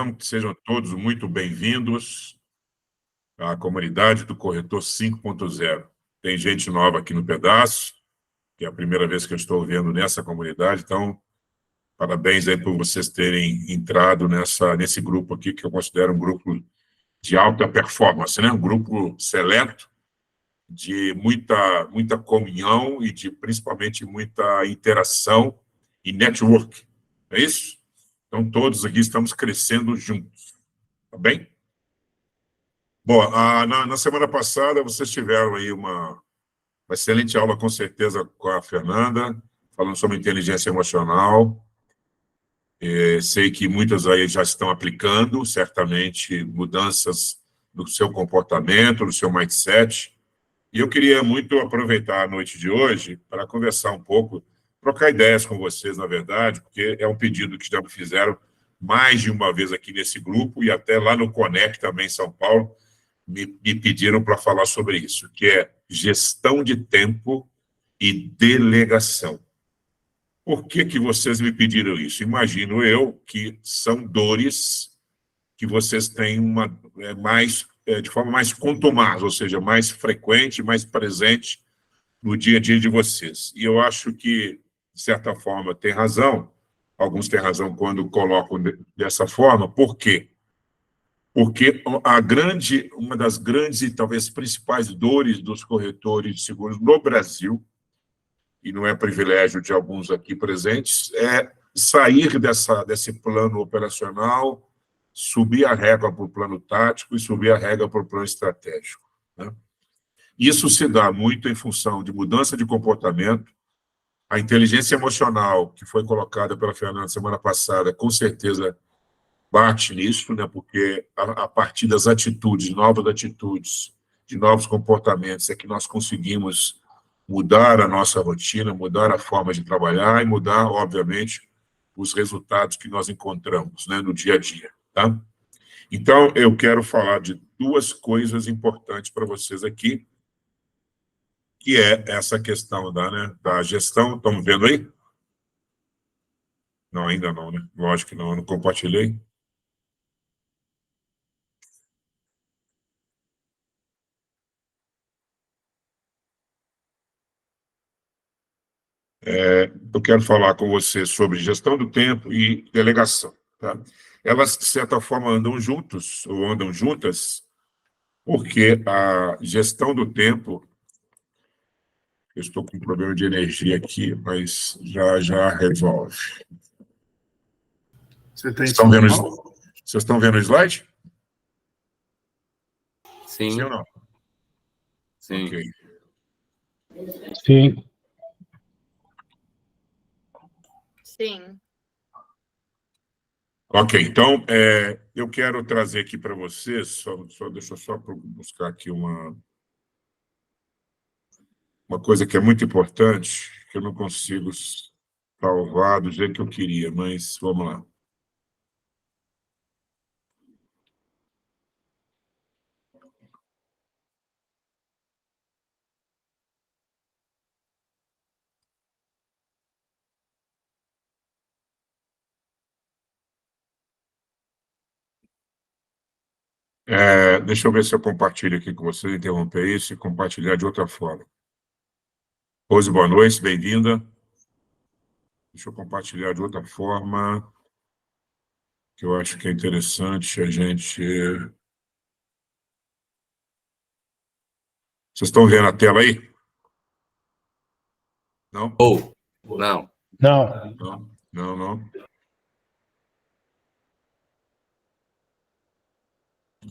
Então, sejam todos muito bem-vindos à comunidade do Corretor 5.0. Tem gente nova aqui no pedaço, que é a primeira vez que eu estou vendo nessa comunidade, então, parabéns aí por vocês terem entrado nesse grupo aqui, que eu considero um grupo de alta performance, né? Um grupo seleto, de muita comunhão e de, principalmente, muita interação e network. É isso? Então, todos aqui estamos crescendo juntos. Tá bem? Bom, na semana passada, vocês tiveram aí uma excelente aula, com certeza, com a Fernanda, falando sobre inteligência emocional. Sei que muitas aí já estão aplicando, certamente, mudanças no seu comportamento, no seu mindset. E eu queria muito aproveitar a noite de hoje para conversar um pouco, trocar ideias com vocês, na verdade, porque é um pedido que já me fizeram mais de uma vez aqui nesse grupo e até lá no Conec, também em São Paulo, me pediram para falar sobre isso, que é gestão de tempo e delegação. Por que vocês me pediram isso? Imagino eu que são dores que vocês têm de forma mais contumaz, ou seja, mais frequente, mais presente no dia a dia de vocês. E eu acho que, de certa forma, tem razão, alguns têm razão quando colocam dessa forma. Por quê? Porque uma das grandes e talvez principais dores dos corretores de seguros no Brasil, e não é privilégio de alguns aqui presentes, é sair desse plano operacional, subir a régua para o plano tático e subir a régua para o plano estratégico, né? Isso se dá muito em função de mudança de comportamento. A inteligência emocional, que foi colocada pela Fernanda semana passada, com certeza bate nisso, né? Porque a partir das novas atitudes, de novos comportamentos, é que nós conseguimos mudar a nossa rotina, mudar a forma de trabalhar e mudar, obviamente, os resultados que nós encontramos, né, no dia a dia, tá? Então, eu quero falar de duas coisas importantes para vocês aqui, que é essa questão da gestão. Estamos vendo aí? Não, ainda não, né? Lógico que não, eu não compartilhei. Eu quero falar com você sobre gestão do tempo e delegação, tá? Elas, de certa forma, andam juntos, ou andam juntas, porque a gestão do tempo... Eu estou com um problema de energia aqui, mas já resolve. Vocês estão vendo o slide? Sim. Sim ou não? Sim. Ok. Sim. Sim. Ok, então, eu quero trazer aqui para vocês, deixa eu só buscar aqui uma coisa que é muito importante, que eu não consigo salvar do jeito que eu queria, mas vamos lá. Deixa eu ver se eu compartilho aqui com vocês, interromper isso e compartilhar de outra forma. Rose, boa noite, bem-vinda. Deixa eu compartilhar de outra forma, que eu acho que é interessante a gente... Vocês estão vendo a tela aí? Não? Não. Não. Não.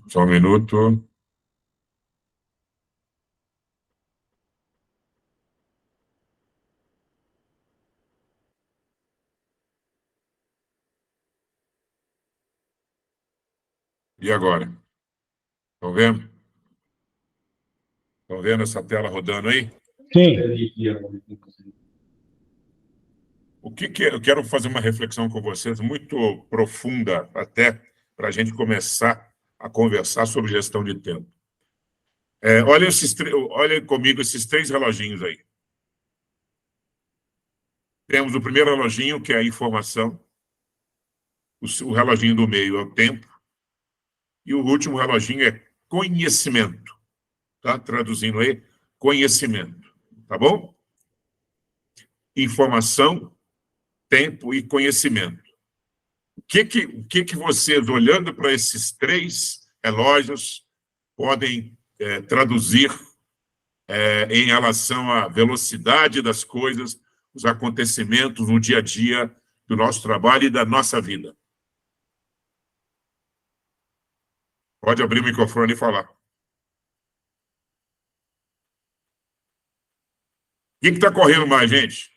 Só um minuto. E agora? Estão vendo? Estão vendo essa tela rodando aí? Sim. O que eu quero fazer uma reflexão com vocês muito profunda, até para a gente começar a conversar sobre gestão de tempo. Olhem comigo esses 3 reloginhos aí. Temos o primeiro reloginho, que é a informação. O reloginho do meio é o tempo. E o último reloginho é conhecimento. Tá? Traduzindo aí, conhecimento. Tá bom? Informação, tempo e conhecimento. O que vocês, olhando para esses 3 relógios, podem traduzir em relação à velocidade das coisas, os acontecimentos no dia a dia do nosso trabalho e da nossa vida? Pode abrir o microfone e falar. O que está correndo mais, gente?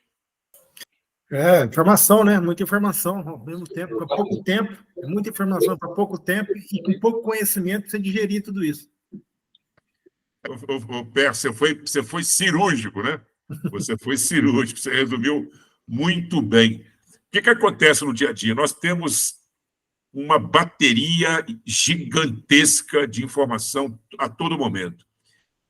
Informação, né? Muita informação ao mesmo tempo, para pouco tempo, muita informação para pouco tempo e com pouco conhecimento para você digerir tudo isso. Per, você foi cirúrgico, né? Você foi cirúrgico, você resumiu muito bem. O que acontece no dia a dia? Nós temos uma bateria gigantesca de informação a todo momento.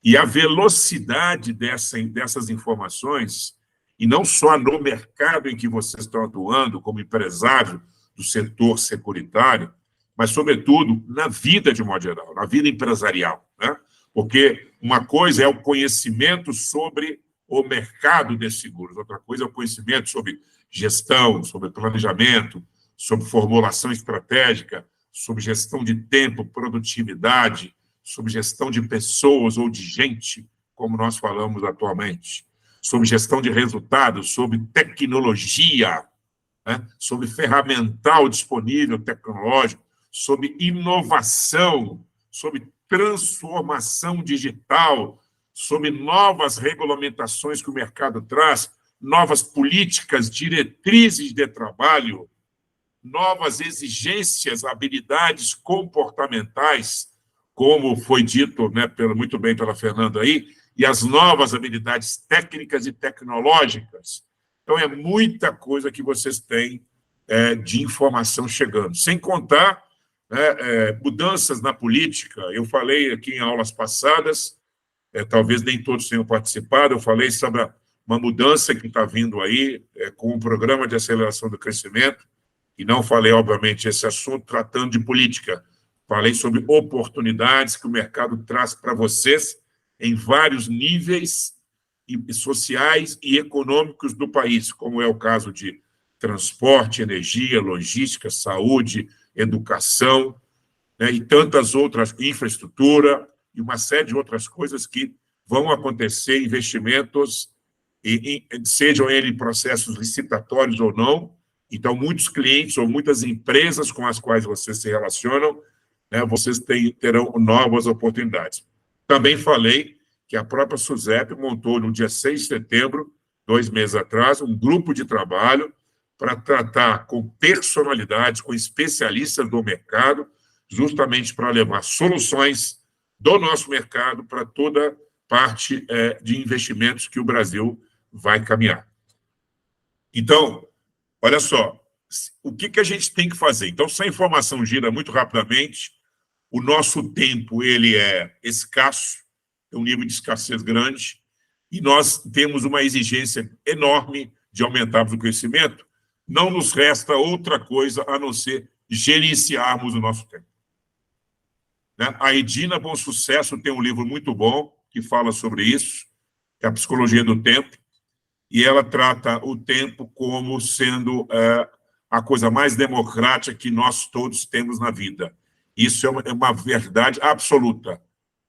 E a velocidade dessas informações, e não só no mercado em que vocês estão atuando, como empresário do setor securitário, mas, sobretudo, na vida de modo geral, na vida empresarial, né? Porque uma coisa é o conhecimento sobre o mercado de seguros, outra coisa é o conhecimento sobre gestão, sobre planejamento, sobre formulação estratégica, sobre gestão de tempo, produtividade, sobre gestão de pessoas ou de gente, como nós falamos atualmente, sobre gestão de resultados, sobre tecnologia, né? Sobre ferramental disponível tecnológico, sobre inovação, sobre transformação digital, sobre novas regulamentações que o mercado traz, novas políticas, diretrizes de trabalho, novas exigências, habilidades comportamentais, como foi dito, né, muito bem pela Fernanda aí, e as novas habilidades técnicas e tecnológicas. Então, é muita coisa que vocês têm de informação chegando. Sem contar mudanças na política. Eu falei aqui em aulas passadas, talvez nem todos tenham participado, eu falei sobre uma mudança que está vindo aí com o Programa de Aceleração do Crescimento, e não falei, obviamente, esse assunto tratando de política. Falei sobre oportunidades que o mercado traz para vocês em vários níveis sociais e econômicos do país, como é o caso de transporte, energia, logística, saúde, educação, né, e tantas outras, infraestrutura, e uma série de outras coisas que vão acontecer, investimentos, sejam eles processos licitatórios ou não. Então, muitos clientes ou muitas empresas com as quais vocês se relacionam, né, vocês terão novas oportunidades. Também falei que a própria SUSEP montou, no dia 6 de setembro, 2 meses atrás, um grupo de trabalho para tratar com personalidades, com especialistas do mercado, justamente para levar soluções do nosso mercado para toda parte de investimentos que o Brasil vai caminhar. Então, olha só, o que a gente tem que fazer? Então, se a informação gira muito rapidamente, o nosso tempo ele é escasso, tem um nível de escassez grande, e nós temos uma exigência enorme de aumentarmos o crescimento. Não nos resta outra coisa a não ser gerenciarmos o nosso tempo. Né? A Edina Bom Sucesso tem um livro muito bom que fala sobre isso, que é a Psicologia do Tempo, e ela trata o tempo como sendo a coisa mais democrática que nós todos temos na vida. Isso é uma verdade absoluta,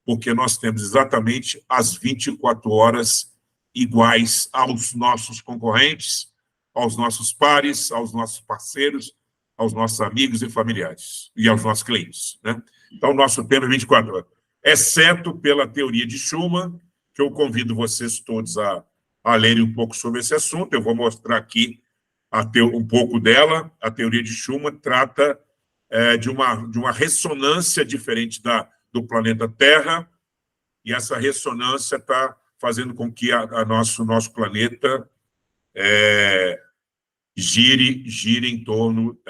porque nós temos exatamente as 24 horas iguais aos nossos concorrentes, aos nossos pares, aos nossos parceiros, aos nossos amigos e familiares, e aos nossos clientes. Né? Então, o nosso tempo é 24 horas, exceto pela teoria de Schumann, que eu convido vocês todos a lerem um pouco sobre esse assunto. Eu vou mostrar aqui um pouco dela. A teoria de Schumann trata de uma ressonância diferente do planeta Terra, e essa ressonância está fazendo com que nosso planeta gire em torno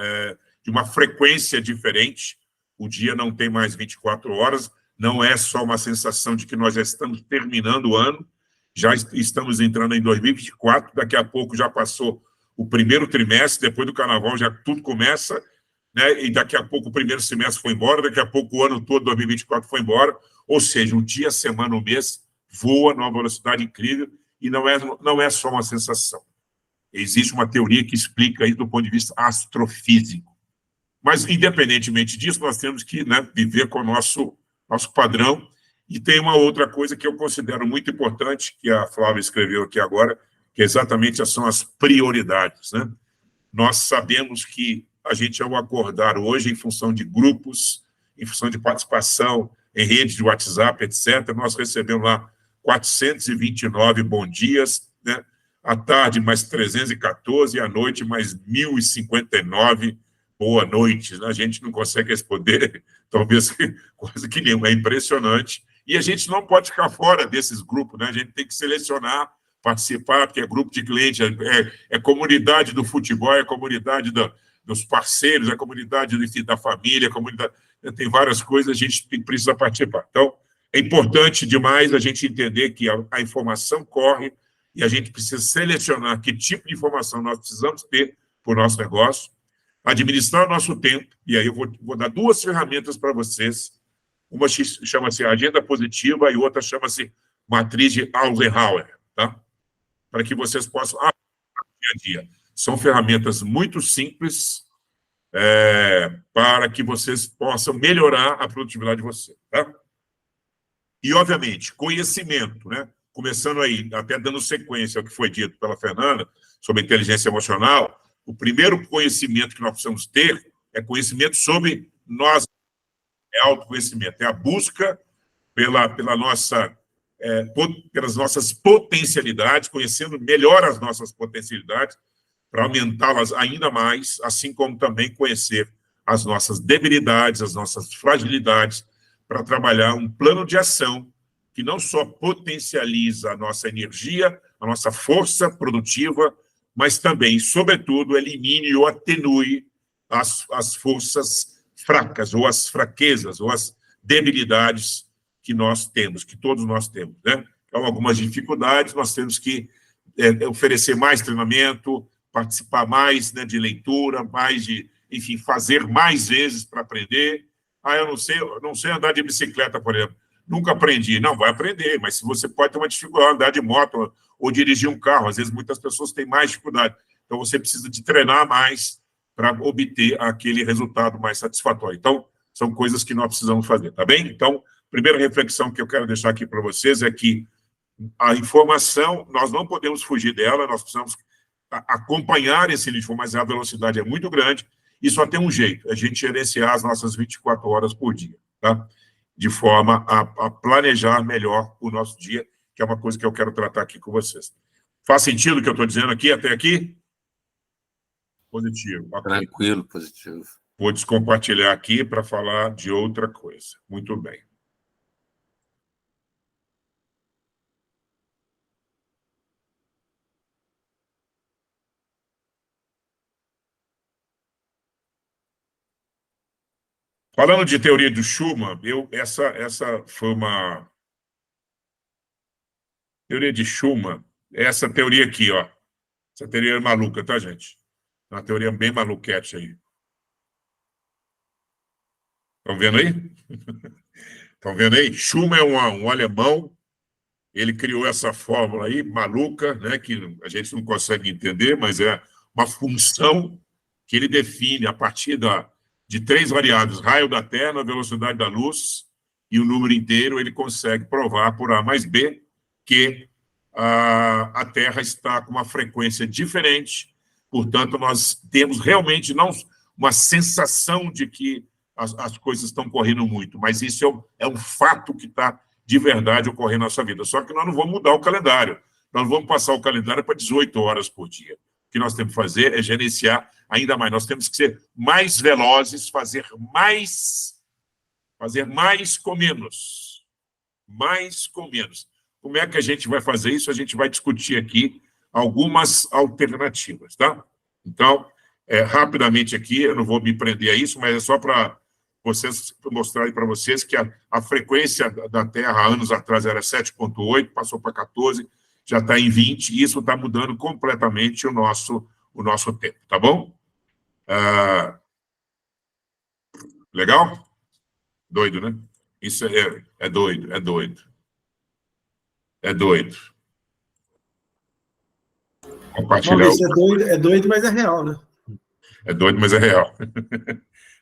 de uma frequência diferente. O dia não tem mais 24 horas, não é só uma sensação de que nós já estamos terminando o ano, já estamos entrando em 2024, daqui a pouco já passou o primeiro trimestre, depois do carnaval já tudo começa, né? E daqui a pouco o primeiro semestre foi embora, daqui a pouco o ano todo, 2024, foi embora. Ou seja, um dia, semana, um mês, voa numa velocidade incrível e não é só uma sensação. Existe uma teoria que explica isso do ponto de vista astrofísico. Mas, independentemente disso, nós temos que, né, viver com o nosso padrão. E tem uma outra coisa que eu considero muito importante, que a Flávia escreveu aqui agora, que exatamente são as prioridades, né? Nós sabemos que a gente, ao acordar hoje, em função de grupos, em função de participação em redes de WhatsApp, etc., nós recebemos lá 429 bom dias, né? À tarde, mais 314, e à noite, mais 1.059 boa noite. A gente não consegue responder, talvez, coisa que nenhuma. É impressionante. E a gente não pode ficar fora desses grupos, né? A gente tem que selecionar, participar, porque é grupo de clientes, é comunidade do futebol, é comunidade dos parceiros, é comunidade da família, é comunidade, tem várias coisas, a gente precisa participar. Então, é importante demais a gente entender que a informação corre e a gente precisa selecionar que tipo de informação nós precisamos ter para o nosso negócio, administrar o nosso tempo, e aí eu vou dar duas ferramentas para vocês. Uma chama-se Agenda Positiva e outra chama-se Matriz de Eisenhower, tá? Para que vocês possam dia a dia. São ferramentas muito simples para que vocês possam melhorar a produtividade de vocês, tá? E, obviamente, conhecimento, né? Começando aí, até dando sequência ao que foi dito pela Fernanda sobre inteligência emocional, o primeiro conhecimento que nós precisamos ter é conhecimento sobre nós, é autoconhecimento, é a busca pelas nossas potencialidades, conhecendo melhor as nossas potencialidades, para aumentá-las ainda mais, assim como também conhecer as nossas debilidades, as nossas fragilidades, para trabalhar um plano de ação que não só potencializa a nossa energia, a nossa força produtiva, mas também, sobretudo, elimine ou atenue as forças fracas, ou as fraquezas, ou as debilidades que nós temos, que todos nós temos, né? Então, algumas dificuldades, nós temos que oferecer mais treinamento, participar mais, né, de leitura, mais de, enfim, fazer mais vezes para aprender. Eu não sei andar de bicicleta, por exemplo. Nunca aprendi. Não, vai aprender, mas se você pode ter uma dificuldade, andar de moto ou dirigir um carro, às vezes muitas pessoas têm mais dificuldade. Então, você precisa de treinar mais para obter aquele resultado mais satisfatório. Então, são coisas que nós precisamos fazer, tá bem? Então, a primeira reflexão que eu quero deixar aqui para vocês é que a informação, nós não podemos fugir dela, nós precisamos acompanhar esse ritmo, mas a velocidade é muito grande e só tem um jeito, a gente gerenciar as nossas 24 horas por dia, tá? De forma a planejar melhor o nosso dia, que é uma coisa que eu quero tratar aqui com vocês. Faz sentido o que eu estou dizendo aqui, até aqui? Positivo. Okay. Tranquilo, positivo. Vou descompartilhar aqui para falar de outra coisa. Muito bem. Falando de teoria do Schumann, essa foi uma teoria de Schumann, essa teoria aqui, ó. Essa teoria é maluca, tá, gente? Uma teoria bem maluquete aí. Estão vendo aí? Estão vendo aí? Schumann é um alemão, ele criou essa fórmula aí, maluca, né, que a gente não consegue entender, mas é uma função que ele define a partir de 3 variáveis, raio da Terra, velocidade da luz e o número inteiro, ele consegue provar por A mais B que a Terra está com uma frequência diferente, portanto, nós temos realmente não uma sensação de que as coisas estão correndo muito, mas isso é um fato que está de verdade ocorrendo na nossa vida. Só que nós não vamos mudar o calendário, nós vamos passar o calendário para 18 horas por dia. O que nós temos que fazer é gerenciar ainda mais. Nós temos que ser mais velozes, fazer mais com menos. Mais com menos. Como é que a gente vai fazer isso? A gente vai discutir aqui algumas alternativas, tá? Então, rapidamente aqui, eu não vou me prender a isso, mas é só para vocês mostrarem para vocês que a frequência da Terra, há anos atrás, era 7,8, passou para 14, já está em 20, e isso está mudando completamente o nosso tempo, tá bom? Legal? Doido, né? Isso é doido, é doido. É doido. Compartilhar. Maurício, é doido, mas é real, né? É doido, mas é real.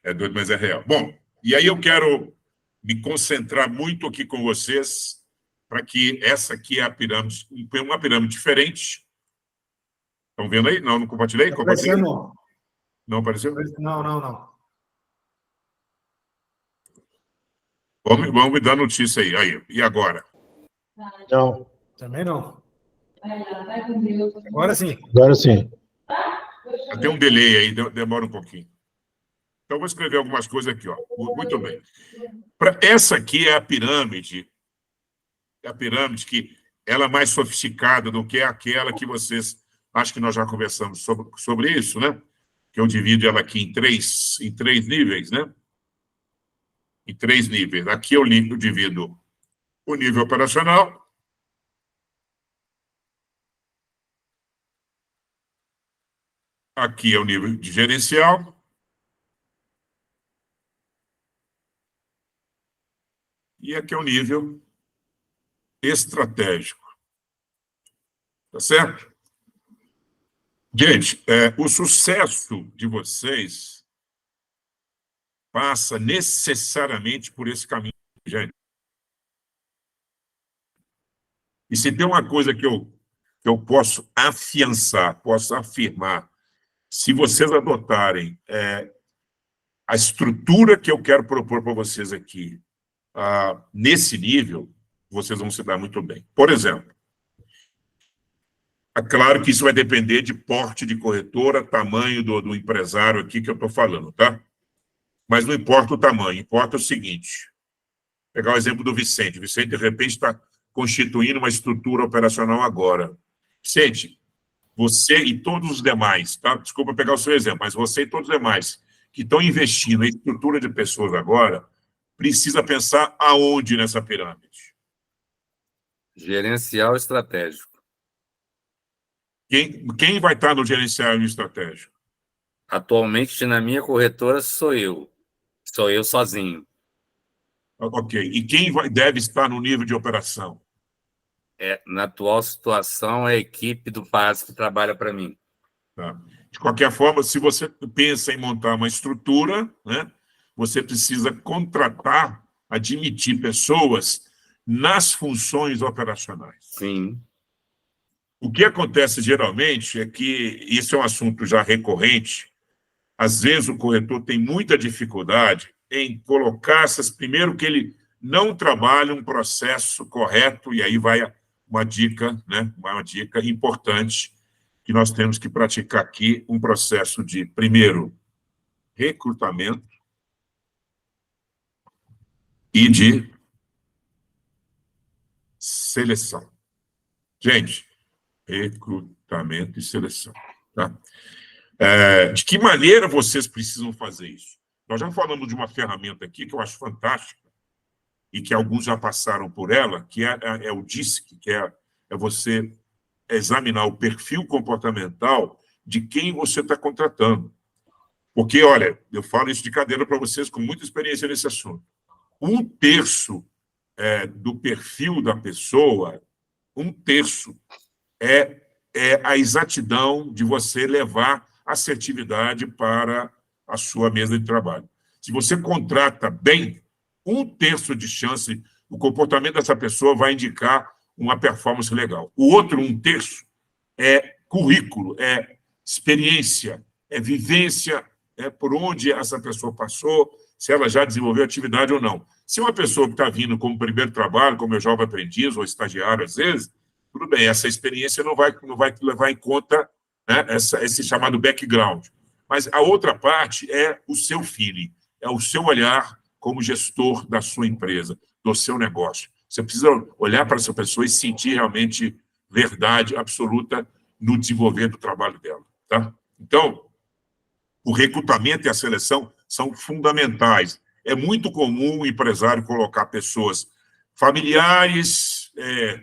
É doido, mas é real. Bom, e aí eu quero me concentrar muito aqui com vocês para que essa aqui é a pirâmide, uma pirâmide diferente. Estão vendo aí? Não compartilhei? Compartilhei? Não. Não apareceu? Não. Vamos me dar notícia aí. E agora? Não. Também não. Agora sim. Tem um delay aí, demora um pouquinho. Então, eu vou escrever algumas coisas aqui. Ó. Muito bem. Essa aqui é a pirâmide que ela é mais sofisticada do que aquela que vocês... Acho que nós já conversamos sobre isso, né? Que eu divido ela aqui em três níveis, né? Em 3 níveis. Aqui eu divido o nível operacional. Aqui é o nível de gerencial. E aqui é o nível estratégico. Tá certo? Gente, o sucesso de vocês passa necessariamente por esse caminho, gente. E se tem uma coisa que eu posso afiançar, posso afirmar, se vocês adotarem a estrutura que eu quero propor para vocês aqui, nesse nível, vocês vão se dar muito bem. Por exemplo, é claro que isso vai depender de porte de corretora, tamanho do empresário aqui que eu estou falando, tá? Mas não importa o tamanho, importa o seguinte. Vou pegar o exemplo do Vicente. Vicente, de repente, está constituindo uma estrutura operacional agora. Vicente, você e todos os demais, tá? Desculpa pegar o seu exemplo, mas você e todos os demais que estão investindo em estrutura de pessoas agora, precisa pensar aonde nessa pirâmide? Gerencial estratégico. Quem vai estar no gerencial estratégico? Atualmente, na minha corretora, sou eu. Sou eu sozinho. Ok. E quem deve estar no nível de operação? Na atual situação, é a equipe do PAS que trabalha para mim. Tá. De qualquer forma, se você pensa em montar uma estrutura, né, você precisa contratar, admitir pessoas nas funções operacionais. Sim. O que acontece geralmente é que isso é um assunto já recorrente. Às vezes o corretor tem muita dificuldade em colocar essas... Primeiro que ele não trabalha um processo correto, e aí vai uma dica, né? Uma dica importante que nós temos que praticar aqui, um processo de, primeiro, recrutamento e de seleção. Gente, recrutamento e seleção. Tá? De que maneira vocês precisam fazer isso? Nós já falamos de uma ferramenta aqui que eu acho fantástica e que alguns já passaram por ela, que é o DISC, que é você examinar o perfil comportamental de quem você está contratando. Porque, olha, eu falo isso de cadeira para vocês com muita experiência nesse assunto. 1/3 do perfil da pessoa, 1/3 é a exatidão de você levar assertividade para a sua mesa de trabalho. Se você contrata bem, 1/3 de chance, o comportamento dessa pessoa vai indicar uma performance legal. O outro 1/3 é currículo, é experiência, é vivência, é por onde essa pessoa passou, se ela já desenvolveu atividade ou não. Se uma pessoa que está vindo como primeiro trabalho, como é jovem aprendiz ou estagiário, às vezes, tudo bem, essa experiência não vai levar em conta, né, esse chamado background. Mas a outra parte é o seu feeling, é o seu olhar como gestor da sua empresa, do seu negócio. Você precisa olhar para essa pessoa e sentir realmente verdade absoluta no desenvolver do trabalho dela. Tá? Então, o recrutamento e a seleção são fundamentais. É muito comum o empresário colocar pessoas familiares,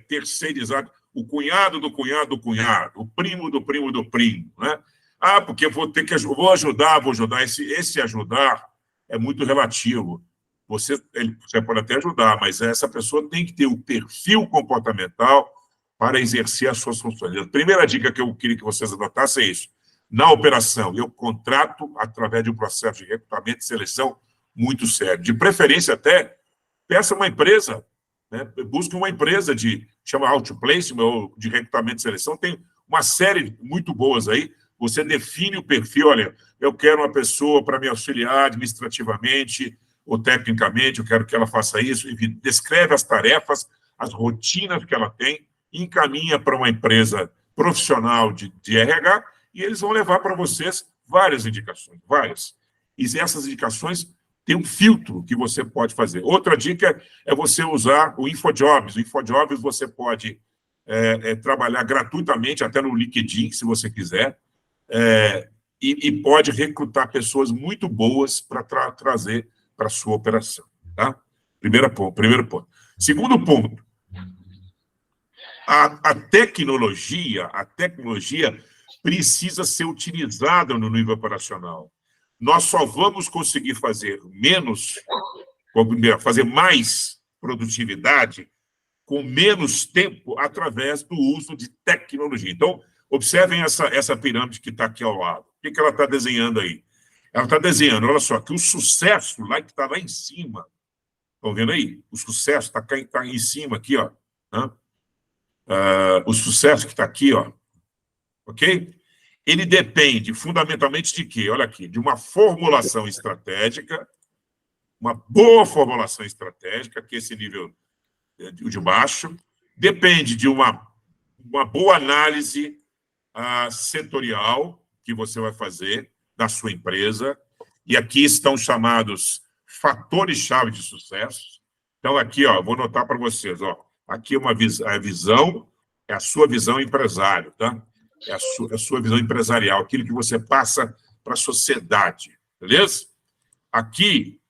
terceirizadas, o cunhado do cunhado do cunhado, o primo do primo do primo, né? Porque vou ajudar. Esse ajudar é muito relativo. Você pode até ajudar, mas essa pessoa tem que ter o perfil comportamental para exercer as suas funções. A primeira dica que eu queria que vocês adotassem é isso. Na operação, eu contrato através de um processo de recrutamento e seleção muito sério. De preferência, até, peça uma empresa, né? Busque uma empresa chama Outplacement, ou de recrutamento e seleção. Tem uma série muito boas aí. Você define o perfil, olha, eu quero uma pessoa para me auxiliar administrativamente ou tecnicamente, eu quero que ela faça isso, enfim, descreve as tarefas, as rotinas que ela tem, encaminha para uma empresa profissional de RH, e eles vão levar para vocês várias indicações, várias. E essas indicações têm um filtro que você pode fazer. Outra dica é você usar o InfoJobs. O InfoJobs você pode trabalhar gratuitamente, até no LinkedIn, se você quiser, e pode recrutar pessoas muito boas para trazer para a sua operação. Tá? Primeiro ponto. Segundo ponto, a tecnologia precisa ser utilizada no nível operacional. Nós só vamos conseguir fazer mais produtividade com menos tempo através do uso de tecnologia. Então, observem essa pirâmide que está aqui ao lado. O que ela está desenhando aí? Ela está desenhando, olha só, que o sucesso lá que está lá em cima, estão vendo aí? O sucesso está em cima aqui, ó. Né? O sucesso que está aqui, ó. Ok? Ele depende fundamentalmente de quê? Olha aqui, de uma formulação estratégica, uma boa formulação estratégica, que é esse nível de baixo, depende de uma boa análise setorial que você vai fazer da sua empresa, e aqui estão chamados fatores-chave de sucesso. Então, aqui, ó, vou notar para vocês, ó, aqui a visão, é a sua visão empresário, tá? É a sua visão empresarial, aquilo que você passa para a sociedade, beleza? Aqui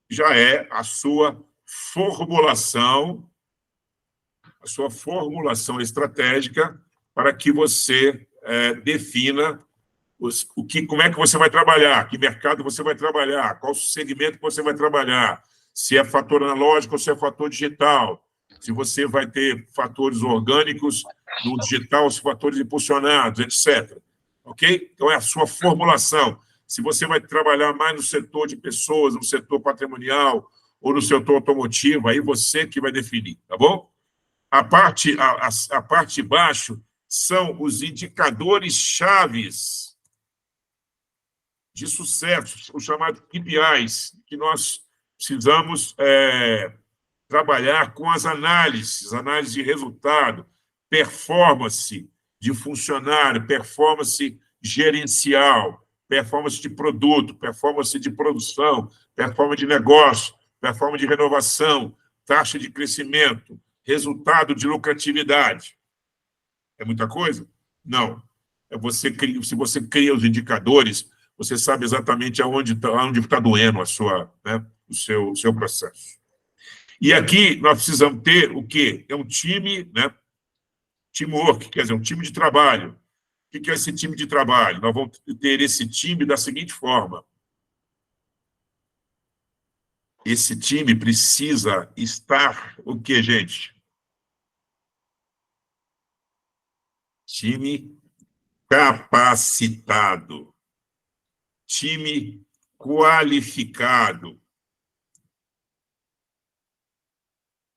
já é a sua formulação estratégica para que você defina como é que você vai trabalhar, que mercado você vai trabalhar, qual segmento você vai trabalhar, se é fator analógico ou se é fator digital, se você vai ter fatores orgânicos no digital, se fatores impulsionados, etc. Ok? Então, é a sua formulação. Se você vai trabalhar mais no setor de pessoas, no setor patrimonial ou no setor automotivo, aí você que vai definir, tá bom? A parte de baixo são os indicadores chaves de sucesso, os chamados KPIs, que nós precisamos trabalhar com as análises de resultado, performance de funcionário, performance gerencial, performance de produto, performance de produção, performance de negócio, performance de renovação, taxa de crescimento, resultado de lucratividade. É muita coisa? Não. Se você cria os indicadores, você sabe exatamente onde está doendo o seu processo. E aqui nós precisamos ter o quê? É um time, né? Teamwork, quer dizer, um time de trabalho. O que é esse time de trabalho? Nós vamos ter esse time da seguinte forma. Esse time precisa estar o quê, gente? Time capacitado. Time qualificado.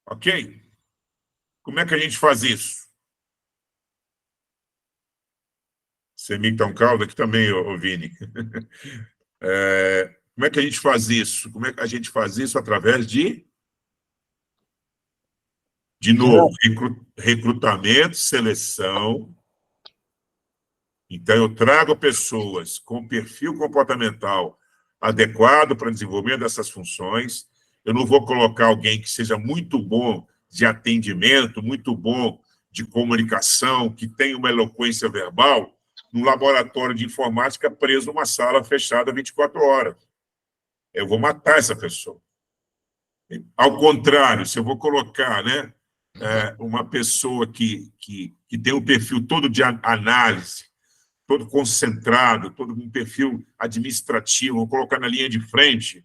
Ok? Como é que a gente faz isso? Semicton Calda, aqui também, ô Vini. Como é que a gente faz isso? Como é que a gente faz isso? Através de novo, recrutamento, seleção. Então, eu trago pessoas com perfil comportamental adequado para o desenvolvimento dessas funções. Eu não vou colocar alguém que seja muito bom de atendimento, muito bom de comunicação, que tenha uma eloquência verbal, num laboratório de informática preso numa sala fechada 24 horas. Eu vou matar essa pessoa. Ao contrário, se eu vou colocar, né, uma pessoa que tem um perfil todo de análise, todo concentrado, todo um perfil administrativo, vou colocar na linha de frente,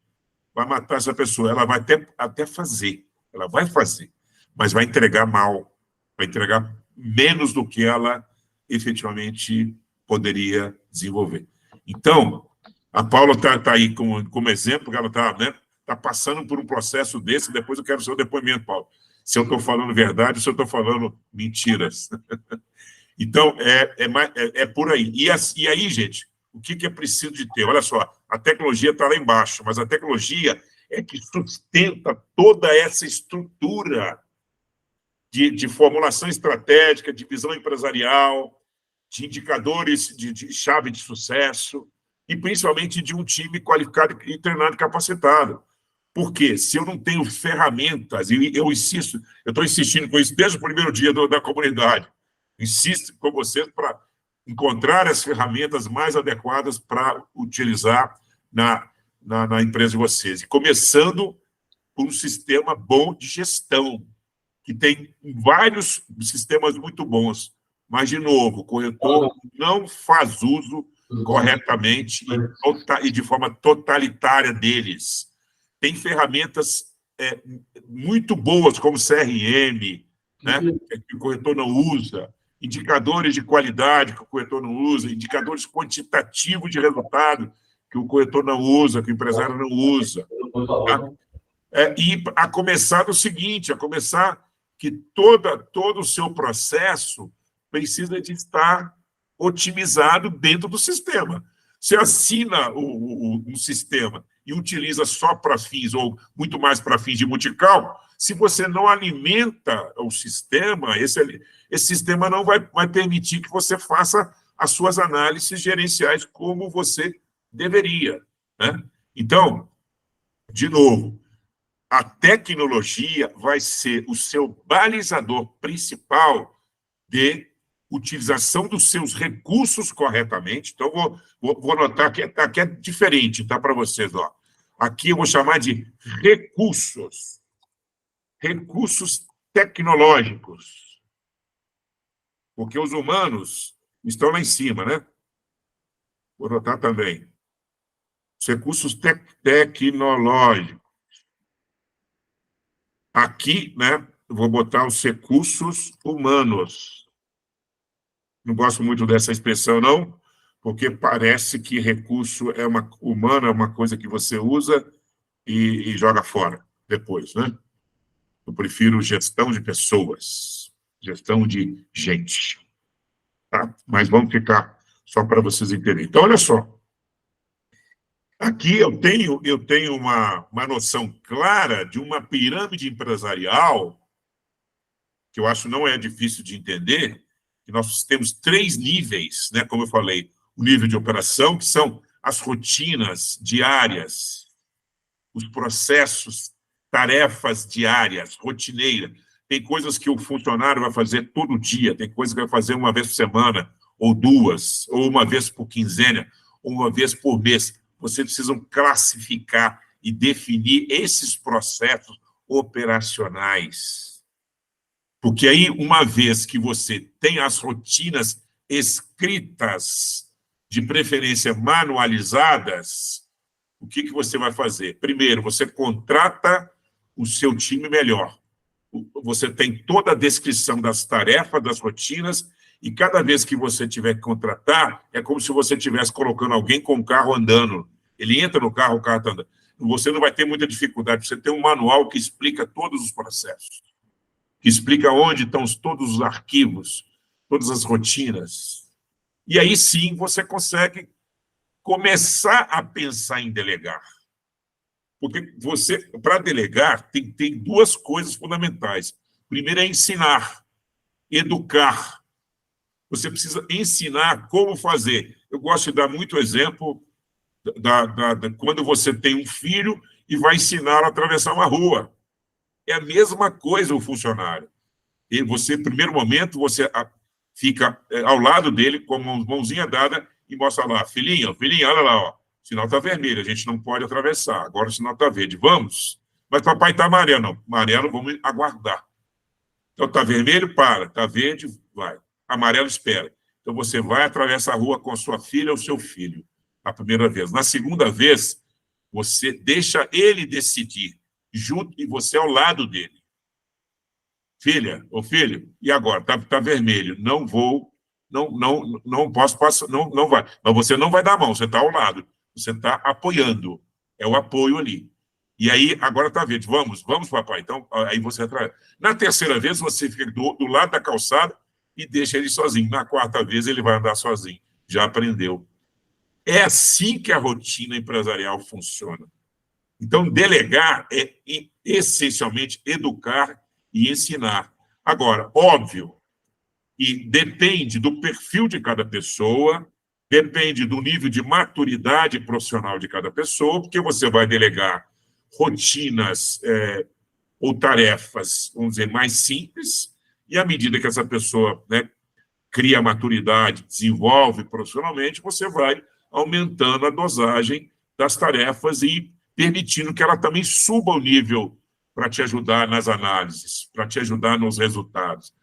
vai matar essa pessoa. Ela vai até fazer, ela vai fazer, mas vai entregar mal, vai entregar menos do que ela efetivamente poderia desenvolver. Então, a Paula está aí como exemplo, que ela está, né, passando por um processo desse. Depois eu quero o seu depoimento, Paulo. Se eu estou falando verdade ou se eu estou falando mentiras. Então, é por aí. E aí, gente, o que é preciso de ter? Olha só, a tecnologia está lá embaixo, mas a tecnologia é que sustenta toda essa estrutura de formulação estratégica, de visão empresarial, de indicadores de chave de sucesso, e principalmente de um time qualificado e treinado e capacitado. Porque se eu não tenho ferramentas, e eu insisto, eu estou insistindo com isso desde o primeiro dia da comunidade, insisto com vocês para encontrar as ferramentas mais adequadas para utilizar na empresa de vocês. E começando por um sistema bom de gestão, que tem vários sistemas muito bons. Mas, de novo, o corretor não faz uso corretamente e de forma totalitária deles. Tem ferramentas muito boas, como CRM, né, que o corretor não usa, indicadores de qualidade que o corretor não usa, indicadores quantitativos de resultado que o corretor não usa, que o empresário não usa. Tá? E a começar do seguinte, a começar que todo o seu processo precisa de estar otimizado dentro do sistema. Você assina um sistema e utiliza só para fins, ou muito mais para fins de multicálculo, se você não alimenta o sistema, esse sistema não vai permitir que você faça as suas análises gerenciais como você deveria. Né? Então, de novo, a tecnologia vai ser o seu balizador principal de utilização dos seus recursos corretamente. Então, vou notar que aqui é diferente, tá, para vocês. Ó. Aqui eu vou chamar de recursos. Recursos tecnológicos. Porque os humanos estão lá em cima, né? Vou notar também. Os recursos tecnológicos. Aqui, né, eu vou botar os recursos humanos. Não gosto muito dessa expressão, não, porque parece que recurso humano é uma coisa que você usa e joga fora depois, né? Eu prefiro gestão de pessoas, gestão de gente. Tá? Mas vamos ficar só para vocês entenderem. Então, olha só. Aqui eu tenho uma noção clara de uma pirâmide empresarial, que eu acho não é difícil de entender, que nós temos 3 níveis, né, como eu falei, o nível de operação, que são as rotinas diárias, os processos, tarefas diárias, rotineiras. Tem coisas que o funcionário vai fazer todo dia, tem coisas que vai fazer uma vez por semana, ou 2, ou uma vez por quinzena, ou uma vez por mês. Vocês precisam classificar e definir esses processos operacionais. Porque aí, uma vez que você tem as rotinas escritas, de preferência manualizadas, o que você vai fazer? Primeiro, você contrata o seu time melhor. Você tem toda a descrição das tarefas, das rotinas, e cada vez que você tiver que contratar, é como se você estivesse colocando alguém com o carro andando. Ele entra no carro, o carro está andando. Você não vai ter muita dificuldade, você tem um manual que explica todos os processos, que explica onde estão todos os arquivos, todas as rotinas. E aí sim você consegue começar a pensar em delegar. Porque você, para delegar, tem 2 coisas fundamentais. Primeiro é ensinar, educar. Você precisa ensinar como fazer. Eu gosto de dar muito exemplo quando você tem um filho e vai ensiná-lo a atravessar uma rua. É a mesma coisa o funcionário. E você, no primeiro momento, você fica ao lado dele com a mãozinha dada e mostra lá, filhinho, olha lá, ó, o sinal está vermelho, a gente não pode atravessar, agora o sinal está verde, vamos. Mas papai está amarelo, não. Amarelo, vamos aguardar. Então, está vermelho, para. Está verde, vai. Amarelo, espera. Então, você vai atravessar a rua com a sua filha ou seu filho, a primeira vez. Na segunda vez, Você deixa ele decidir, junto, e você ao lado dele. Filha, ou filho, e agora? Tá vermelho. Não vou, não posso, não vai. Mas você não vai dar a mão, você está ao lado. Você está apoiando. É o apoio ali. E aí, agora está verde. Vamos, papai. Então, aí você atrai. Na terceira vez, você fica do lado da calçada e deixa ele sozinho. Na quarta vez, ele vai andar sozinho. Já aprendeu. É assim que a rotina empresarial funciona. Então, delegar é essencialmente educar e ensinar. Agora, óbvio, e depende do perfil de cada pessoa, depende do nível de maturidade profissional de cada pessoa, porque você vai delegar rotinas ou tarefas, vamos dizer, mais simples, e à medida que essa pessoa, né, cria maturidade, desenvolve profissionalmente, você vai aumentando a dosagem das tarefas e permitindo que ela também suba o nível para te ajudar nas análises, para te ajudar nos resultados.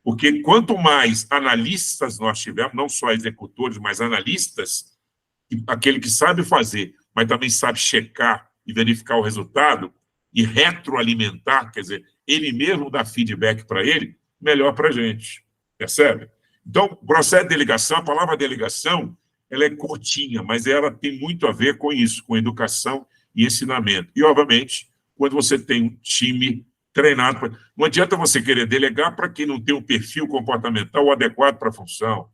Porque quanto mais analistas nós tivermos, não só executores, mas analistas, aquele que sabe fazer, mas também sabe checar e verificar o resultado e retroalimentar, quer dizer, ele mesmo dá feedback para ele, melhor para a gente, percebe? Então, processo de delegação, a palavra delegação, ela é curtinha, mas ela tem muito a ver com isso, com educação e ensinamento. E, obviamente, quando você tem um time treinado, não adianta você querer delegar para quem não tem um perfil comportamental adequado para a função.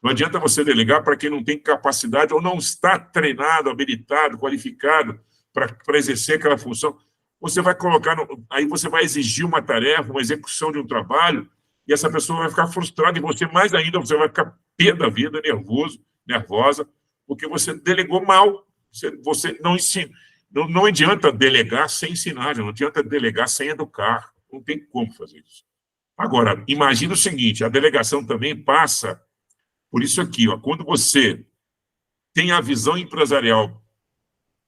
Não adianta você delegar para quem não tem capacidade ou não está treinado, habilitado, qualificado para exercer aquela função. Você vai colocar, aí você vai exigir uma tarefa, uma execução de um trabalho, e essa pessoa vai ficar frustrada, e você, mais ainda, você vai ficar pé da vida, nervosa, porque você delegou mal, você não ensina. Não adianta delegar sem ensinar, não adianta delegar sem educar, não tem como fazer isso. Agora, imagina o seguinte, a delegação também passa por isso aqui, ó, quando você tem a visão empresarial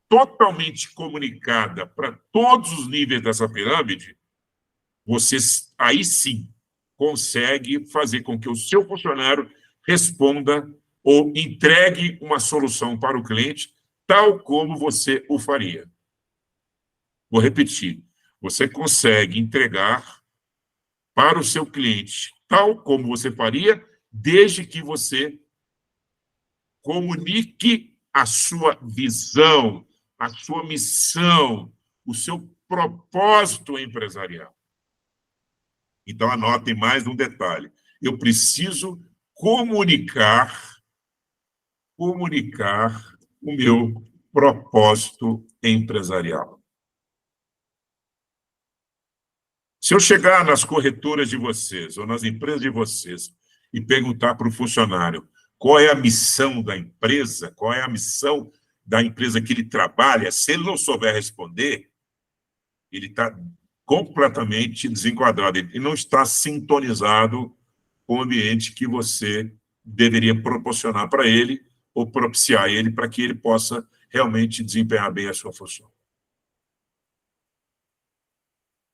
totalmente comunicada para todos os níveis dessa pirâmide, você aí sim consegue fazer com que o seu funcionário responda ou entregue uma solução para o cliente tal como você o faria. Vou repetir. Você consegue entregar para o seu cliente tal como você faria, desde que você comunique a sua visão, a sua missão, o seu propósito empresarial. Então, anotem mais um detalhe. Eu preciso comunicar o meu propósito empresarial. Se eu chegar nas corretoras de vocês ou nas empresas de vocês e perguntar para o funcionário qual é a missão da empresa, qual é a missão da empresa que ele trabalha, se ele não souber responder, ele está completamente desenquadrado, ele não está sintonizado com o ambiente que você deveria proporcionar para ele ou propiciar ele para que ele possa realmente desempenhar bem a sua função.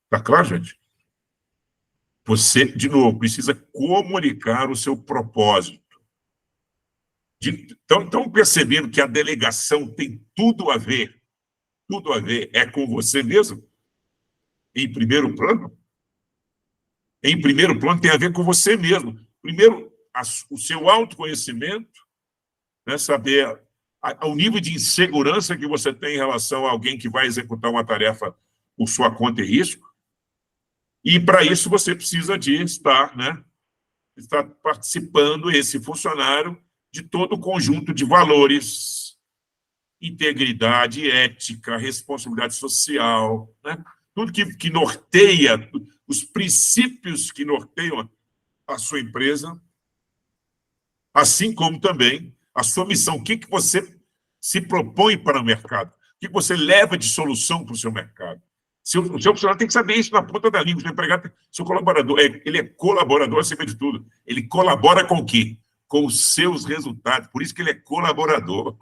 Está claro, gente? Você, de novo, precisa comunicar o seu propósito. Estão percebendo que a delegação tem tudo a ver, é com você mesmo? Em primeiro plano? Em primeiro plano tem a ver com você mesmo. Primeiro, o seu autoconhecimento, né, saber o nível de insegurança que você tem em relação a alguém que vai executar uma tarefa por sua conta e risco. E, para isso, você precisa de estar participando, esse funcionário, de todo o conjunto de valores, integridade, ética, responsabilidade social, né? Tudo que norteia, os princípios que norteiam a sua empresa, assim como também a sua missão. O que você se propõe para o mercado? O que você leva de solução para o seu mercado? O seu funcionário tem que saber isso na ponta da língua. O seu empregado, seu colaborador, ele é colaborador acima de tudo. Ele colabora com o quê? Com os seus resultados. Por isso que ele é colaborador.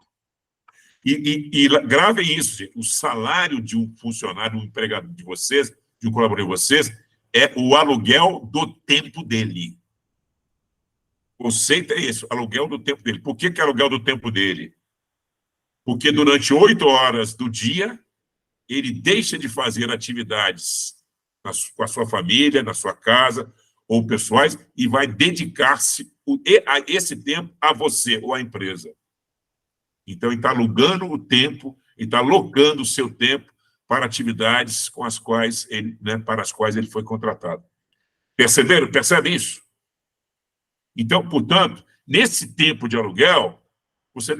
E gravem isso, gente. O salário de um funcionário, um empregado de vocês, de um colaborador de vocês, é o aluguel do tempo dele. O conceito é esse, aluguel do tempo dele. Por que é aluguel do tempo dele? Porque durante 8 horas do dia, ele deixa de fazer atividades com a sua família, na sua casa, ou pessoais, e vai dedicar-se a esse tempo a você ou à empresa. Então, ele está alugando o tempo, ele está alocando o seu tempo para atividades com as quais ele, né, para as quais ele foi contratado. Perceberam? Percebe isso? Então, portanto, nesse tempo de aluguel,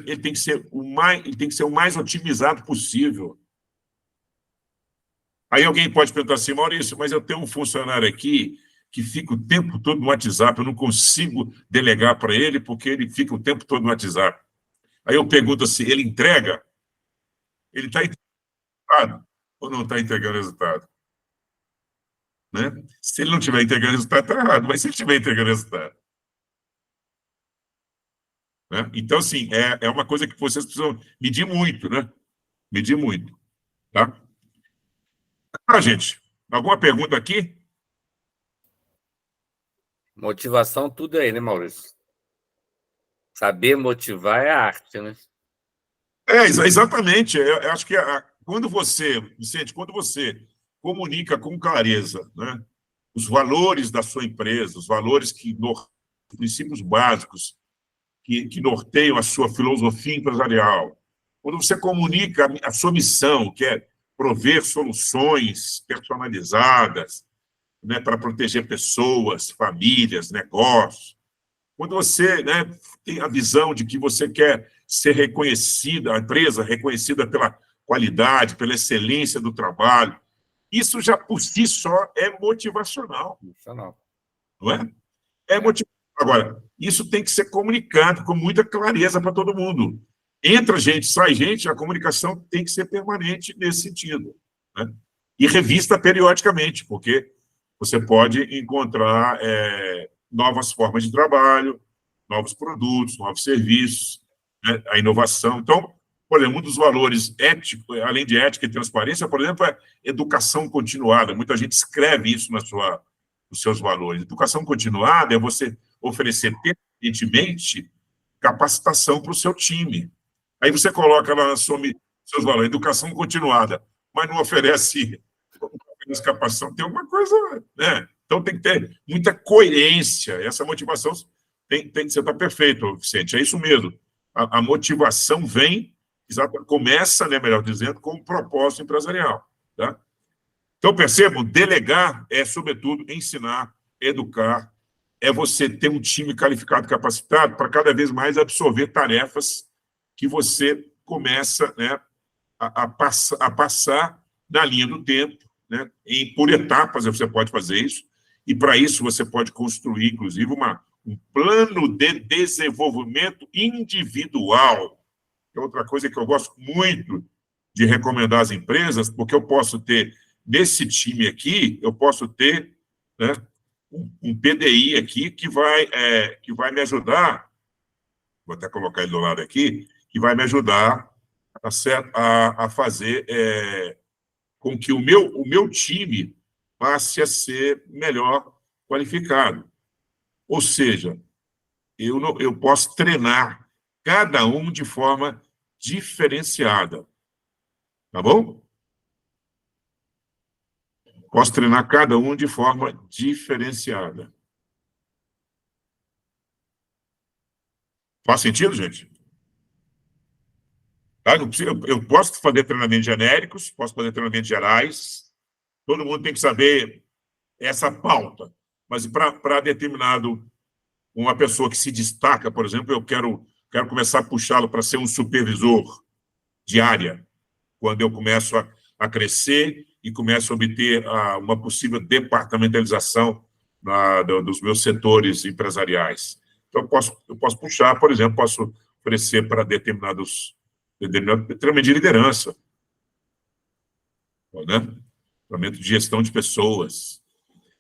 ele tem que ser o mais otimizado possível. Aí alguém pode perguntar assim, Maurício, mas eu tenho um funcionário aqui que fica o tempo todo no WhatsApp, eu não consigo delegar para ele porque ele fica o tempo todo no WhatsApp. Aí eu pergunto assim, ele entrega? Ele está entregando resultado ou não está entregando resultado? Né? Se ele não estiver entregando resultado, está errado, mas se ele estiver entregando resultado. Né? Então, assim, é uma coisa que vocês precisam medir muito, né? Medir muito. Tá? Gente, alguma pergunta aqui? Motivação, tudo aí, né, Maurício? Saber motivar é a arte, né? Exatamente. Eu acho que quando você, Vicente, quando você comunica com clareza, né, os valores da sua empresa, os valores os princípios básicos que norteiam a sua filosofia empresarial, quando você comunica a sua missão, que é prover soluções personalizadas, né, para proteger pessoas, famílias, negócios, quando você, né, tem a visão de que você quer ser reconhecida, a empresa reconhecida pela qualidade, pela excelência do trabalho, isso já por si só é motivacional. Não é? É motivacional. Agora, isso tem que ser comunicado com muita clareza para todo mundo. Entra gente, sai gente, a comunicação tem que ser permanente nesse sentido. Né? E revista periodicamente, porque você pode encontrar novas formas de trabalho, novos produtos, novos serviços, né? A inovação. Então, por exemplo, um dos valores éticos, além de ética e transparência, por exemplo, é educação continuada. Muita gente escreve isso nos seus valores. Educação continuada é você oferecer permanentemente capacitação para o seu time. Aí você coloca lá seus valores, educação continuada, mas não oferece capacitação, tem alguma coisa, né? Então tem que ter muita coerência, essa motivação você está perfeito, Vicente, é isso mesmo. A motivação vem, começa, né, melhor dizendo, com um propósito empresarial. Tá? Então, percebam, delegar é, sobretudo, ensinar, educar, é você ter um time qualificado, capacitado, para cada vez mais absorver tarefas que você começa, né, a passar na linha do tempo, né, por etapas você pode fazer isso, e para isso você pode construir, inclusive, um plano de desenvolvimento individual, que é outra coisa que eu gosto muito de recomendar às empresas, porque eu posso ter, nesse time aqui, eu posso ter, né, um PDI aqui que vai me ajudar, vou até colocar ele do lado aqui, que vai me ajudar a fazer com que o meu time passe a ser melhor qualificado. Ou seja, eu posso treinar cada um de forma diferenciada. Tá bom? Posso treinar cada um de forma diferenciada. Faz sentido, gente? Tá? Eu posso fazer treinamentos genéricos, posso fazer treinamentos gerais. Todo mundo tem que saber essa pauta. Mas para determinado, uma pessoa que se destaca, por exemplo, eu quero começar a puxá-lo para ser um supervisor de área, quando eu começo a crescer e começo a obter uma possível departamentalização dos meus setores empresariais. Então, eu posso puxar, por exemplo, posso oferecer para determinado treinamento de liderança, né? Treinamento de gestão de pessoas.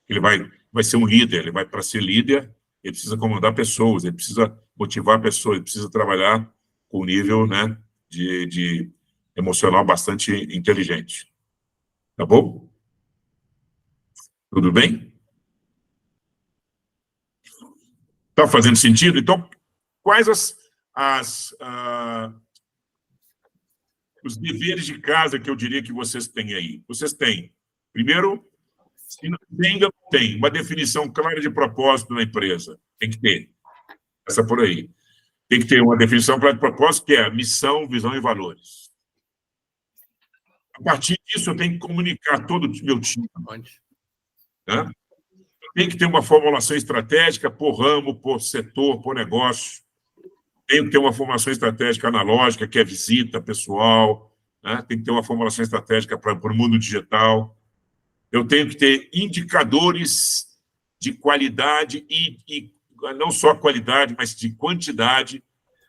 Ele vai ser um líder, ele vai, para ser líder, ele precisa comandar pessoas, ele precisa motivar pessoas, ele precisa trabalhar com um nível, né, de emocional bastante inteligente. Tá bom? Tudo bem? Está fazendo sentido? Então, quais os deveres de casa que eu diria que vocês têm aí. Vocês têm, primeiro, se ainda não tem uma definição clara de propósito na empresa, tem que ter. Essa por aí. Tem que ter uma definição clara de propósito, que é missão, visão e valores. A partir disso, eu tenho que comunicar todo o meu time. Né? Tem que ter uma formulação estratégica por ramo, por setor, por negócio. Tem que ter uma formulação estratégica analógica, que é visita pessoal. Né? Tem que ter uma formulação estratégica para o mundo digital. Eu tenho que ter indicadores de qualidade e não só qualidade, mas de quantidade.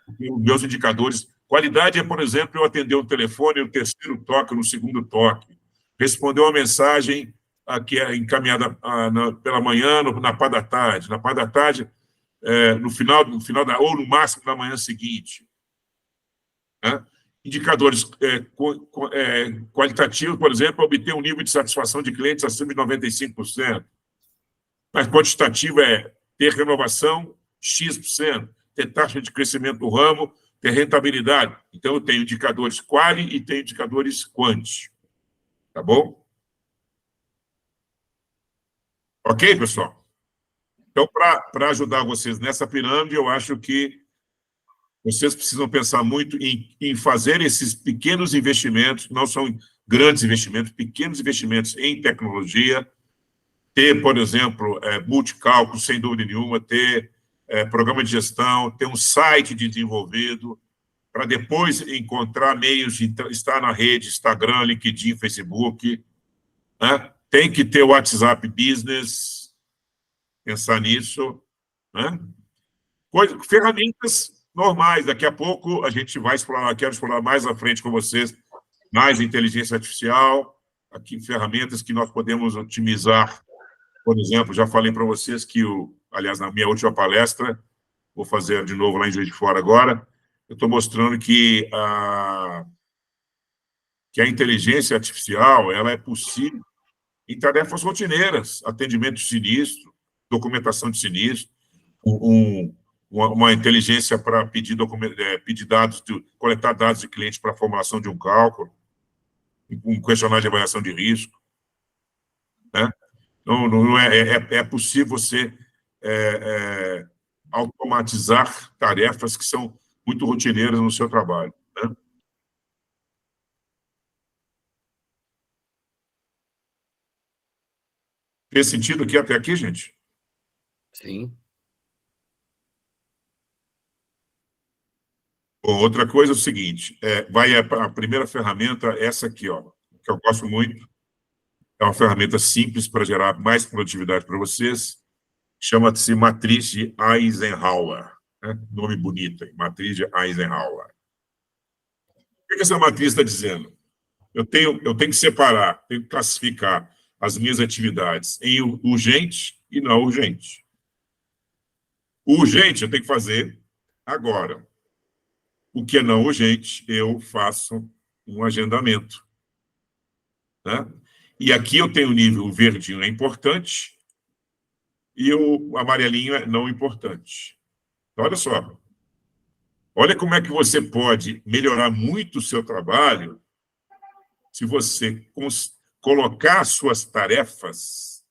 Os meus indicadores. Qualidade é, por exemplo, eu atender um telefone no terceiro toque, no segundo toque. Responder uma mensagem que é encaminhada pela manhã, na parte da tarde. Na parte da tarde, no final ou no máximo da manhã seguinte. Né? Indicadores qualitativos, por exemplo, obter um nível de satisfação de clientes acima de 95%. Mas quantitativo é ter renovação X%, ter taxa de crescimento do ramo, ter rentabilidade. Então, eu tenho indicadores quali e tenho indicadores quanti. Tá bom? Ok, pessoal? Então, para ajudar vocês nessa pirâmide, eu acho que vocês precisam pensar muito em fazer esses pequenos investimentos, não são grandes investimentos, pequenos investimentos em tecnologia, ter, por exemplo, multicálculo, sem dúvida nenhuma, ter programa de gestão, ter um site desenvolvido, para depois encontrar meios de estar na rede, Instagram, LinkedIn, Facebook. Né? Tem que ter o WhatsApp Business, pensar nisso. Né? Ferramentas normais. Daqui a pouco a gente vai explorar, quero explorar mais à frente com vocês, mais inteligência artificial, aqui ferramentas que nós podemos otimizar. Por exemplo, já falei para vocês que, aliás, na minha última palestra, vou fazer de novo lá em Juiz de Fora agora, eu estou mostrando que a inteligência artificial ela é possível em tarefas rotineiras, atendimento de sinistro, documentação de sinistro, uma inteligência para pedir dados, coletar dados de clientes para a formulação de um cálculo, um questionário de avaliação de risco. Né? Não é possível você automatizar tarefas que são muito rotineiras no seu trabalho. Né? Fez sentido aqui até aqui, gente? Sim. Bom, outra coisa é o seguinte, a primeira ferramenta, essa aqui, ó, que eu gosto muito, é uma ferramenta simples para gerar mais produtividade para vocês, chama-se Matriz de Eisenhower. Né? Nome bonito, Matriz de Eisenhower. O que essa matriz está dizendo? Eu tenho que separar, tenho que classificar as minhas atividades em urgente e não urgente. O urgente eu tenho que fazer agora. O que é não urgente, eu faço um agendamento. Né? E aqui eu tenho o nível verdinho é importante e o amarelinho é não importante. Então, olha só. Olha como é que você pode melhorar muito o seu trabalho se você colocar suas tarefas.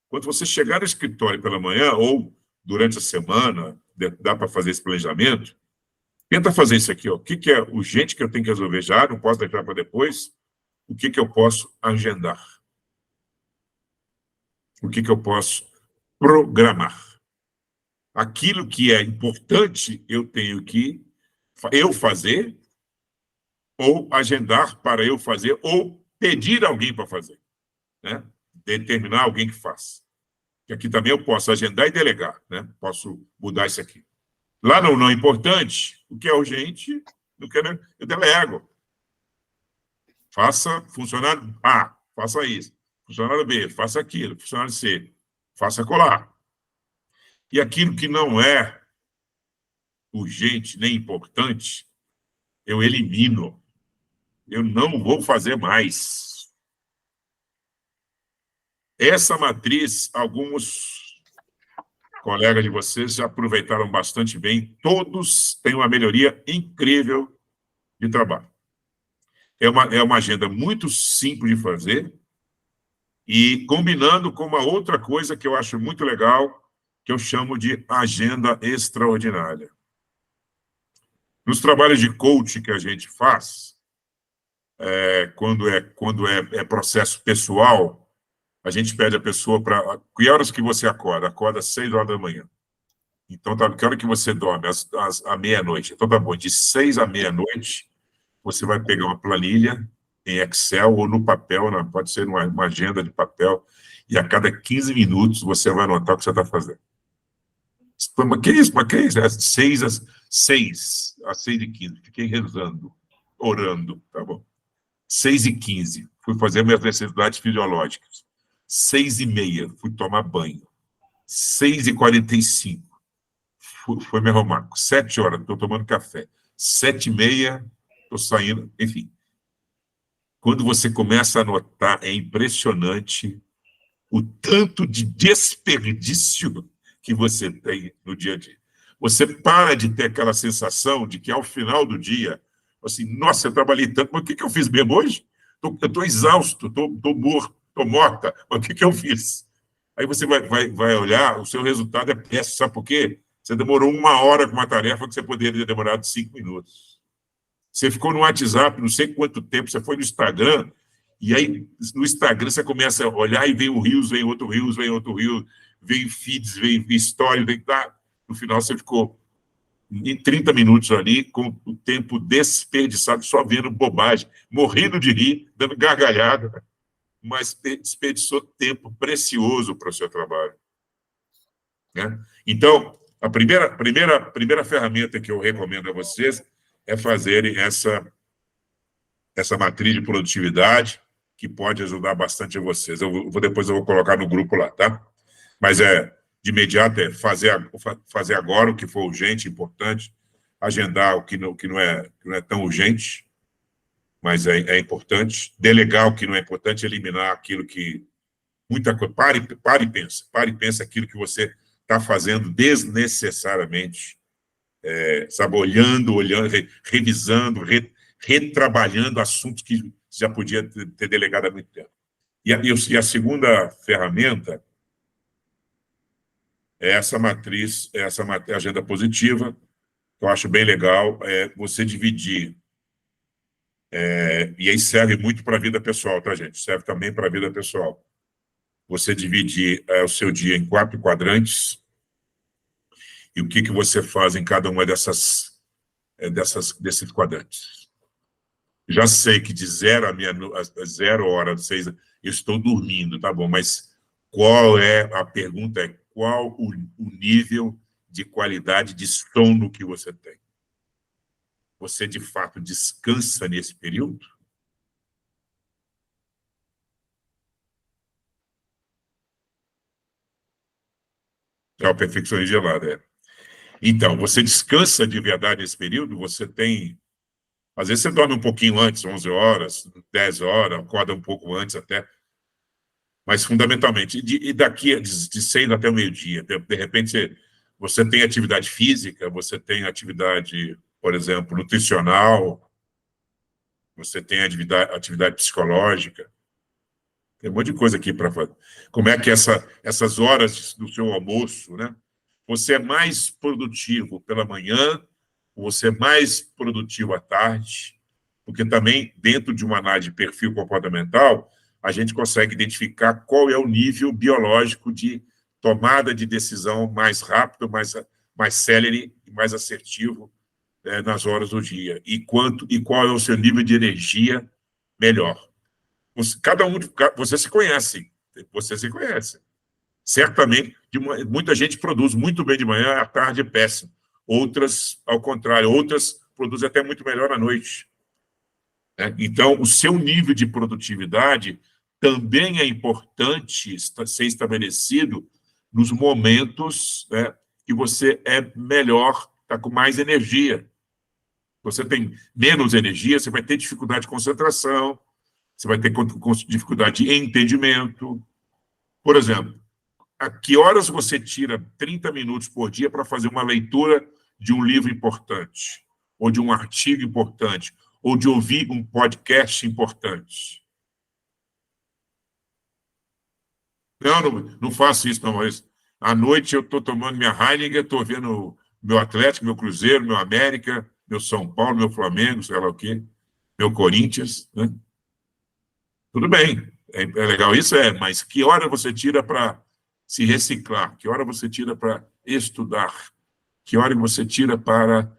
Quando você chegar no escritório pela manhã ou durante a semana, dá para fazer esse planejamento, tenta fazer isso aqui. Ó. O que é urgente que eu tenho que resolver já, não posso deixar para depois. O que eu posso agendar? O que eu posso programar? Aquilo que é importante, eu tenho que fazer, ou agendar para eu fazer, ou pedir alguém para fazer. Né? Determinar alguém que faça. Que aqui também eu posso agendar e delegar. Né? Posso mudar isso aqui. Lá no não importante, o que é urgente, eu delego. Faça funcionário A, faça isso. Funcionário B, faça aquilo. Funcionário C, faça colar. E aquilo que não é urgente nem importante, eu elimino. Eu não vou fazer mais. Essa matriz, alguns colegas de vocês já aproveitaram bastante bem. Todos têm uma melhoria incrível de trabalho. É uma agenda muito simples de fazer e combinando com uma outra coisa que eu acho muito legal, que eu chamo de agenda extraordinária. Nos trabalhos de coaching que a gente faz, quando é processo pessoal, a gente pede a pessoa para... Que horas que você acorda? Acorda às 6 horas da manhã. Então, tá, que hora que você dorme? À meia-noite. Então, tá bom, de 6 à meia-noite, você vai pegar uma planilha em Excel ou no papel, pode ser uma agenda de papel, e a cada 15 minutos você vai anotar o que você está fazendo. Mas que isso? Mas que isso? É 6 às 6h15. Fiquei rezando, orando, tá bom. 6h15, fui fazer minhas necessidades fisiológicas. 6h30, fui tomar banho. 6h45, fui me arrumar. 7 horas, estou tomando café. 7h30, estou saindo, enfim. Quando você começa a notar, é impressionante o tanto de desperdício que você tem no dia a dia. Você para de ter aquela sensação de que, ao final do dia, assim, nossa, eu trabalhei tanto, mas o que eu fiz mesmo hoje? Eu estou exausto, estou morto, estou morta, mas o que eu fiz? Aí você vai olhar, o seu resultado é péssimo, sabe por quê? Você demorou 1 hora com uma tarefa que você poderia ter demorado 5 minutos. Você ficou no WhatsApp, não sei quanto tempo, você foi no Instagram, e aí no Instagram você começa a olhar e vem um Reels, vem outro Reels, vem outro Reels, vem feeds, vem stories, vem... No final você ficou em 30 minutos ali, com o tempo desperdiçado, só vendo bobagem, morrendo de rir, dando gargalhada, mas desperdiçou tempo precioso para o seu trabalho. Né? Então, a primeira ferramenta que eu recomendo a vocês é fazerem essa matriz de produtividade, que pode ajudar bastante a vocês. Depois eu vou colocar no grupo lá, tá? Mas de imediato fazer agora o que for urgente, importante, agendar o que não é tão urgente, mas é importante, delegar o que não é importante, eliminar aquilo que... Muita coisa. Pare e pensa aquilo que você está fazendo desnecessariamente, sabe, olhando, revisando, retrabalhando assuntos que já podia ter delegado há muito tempo. E a segunda ferramenta é essa matriz, essa agenda positiva, que eu acho bem legal, você dividir, e aí serve muito para a vida pessoal, tá, gente? Serve também para a vida pessoal. Você dividir o seu dia em 4 quadrantes, e o que você faz em cada uma desses quadrantes. Já sei que de 0 a 0 hora, 6, eu estou dormindo, tá bom, mas a pergunta é qual o nível de qualidade de sono que você tem? Você, de fato, descansa nesse período? É o perfeccionismo gelado, Então, você descansa de verdade nesse período? Você tem... Às vezes você dorme um pouquinho antes, 11 horas, 10 horas, acorda um pouco antes até. Mas, fundamentalmente, e daqui de 6 até o meio-dia, de repente você tem atividade física, você tem atividade, por exemplo, nutricional, você tem atividade psicológica, tem um monte de coisa aqui para fazer. Como é que essas horas do seu almoço, né? Você é mais produtivo pela manhã, você é mais produtivo à tarde, porque também, dentro de uma análise de perfil comportamental, a gente consegue identificar qual é o nível biológico de tomada de decisão mais rápido, mais célere e mais assertivo nas horas do dia. E qual é o seu nível de energia melhor. Você se conhece. Certamente, muita gente produz muito bem de manhã, à tarde é péssimo. Outras, ao contrário, outras produzem até muito melhor à noite. Então, o seu nível de produtividade também é importante ser estabelecido nos momentos que você é melhor, está com mais energia. Você tem menos energia, você vai ter dificuldade de concentração, você vai ter dificuldade de entendimento. Por exemplo, a que horas você tira 30 minutos por dia para fazer uma leitura de um livro importante, ou de um artigo importante, ou de ouvir um podcast importante? Não faço isso, não, mas à noite eu estou tomando minha Heineken, estou vendo meu Atlético, meu Cruzeiro, meu América, meu São Paulo, meu Flamengo, sei lá o quê, meu Corinthians, né? Tudo bem, é legal isso, mas que hora você tira para se reciclar? Que hora você tira para estudar? Que hora você tira para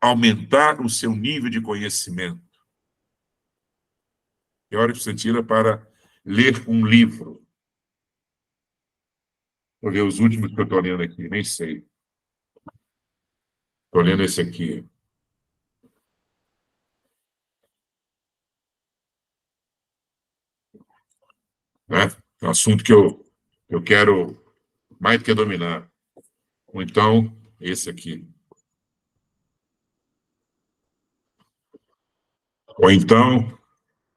aumentar o seu nível de conhecimento? Que hora você tira para ler um livro? Vou ver os últimos que eu estou lendo aqui, nem sei. Estou lendo esse aqui. Né? É um assunto que eu quero mais do que dominar. Ou então, esse aqui. Ou então,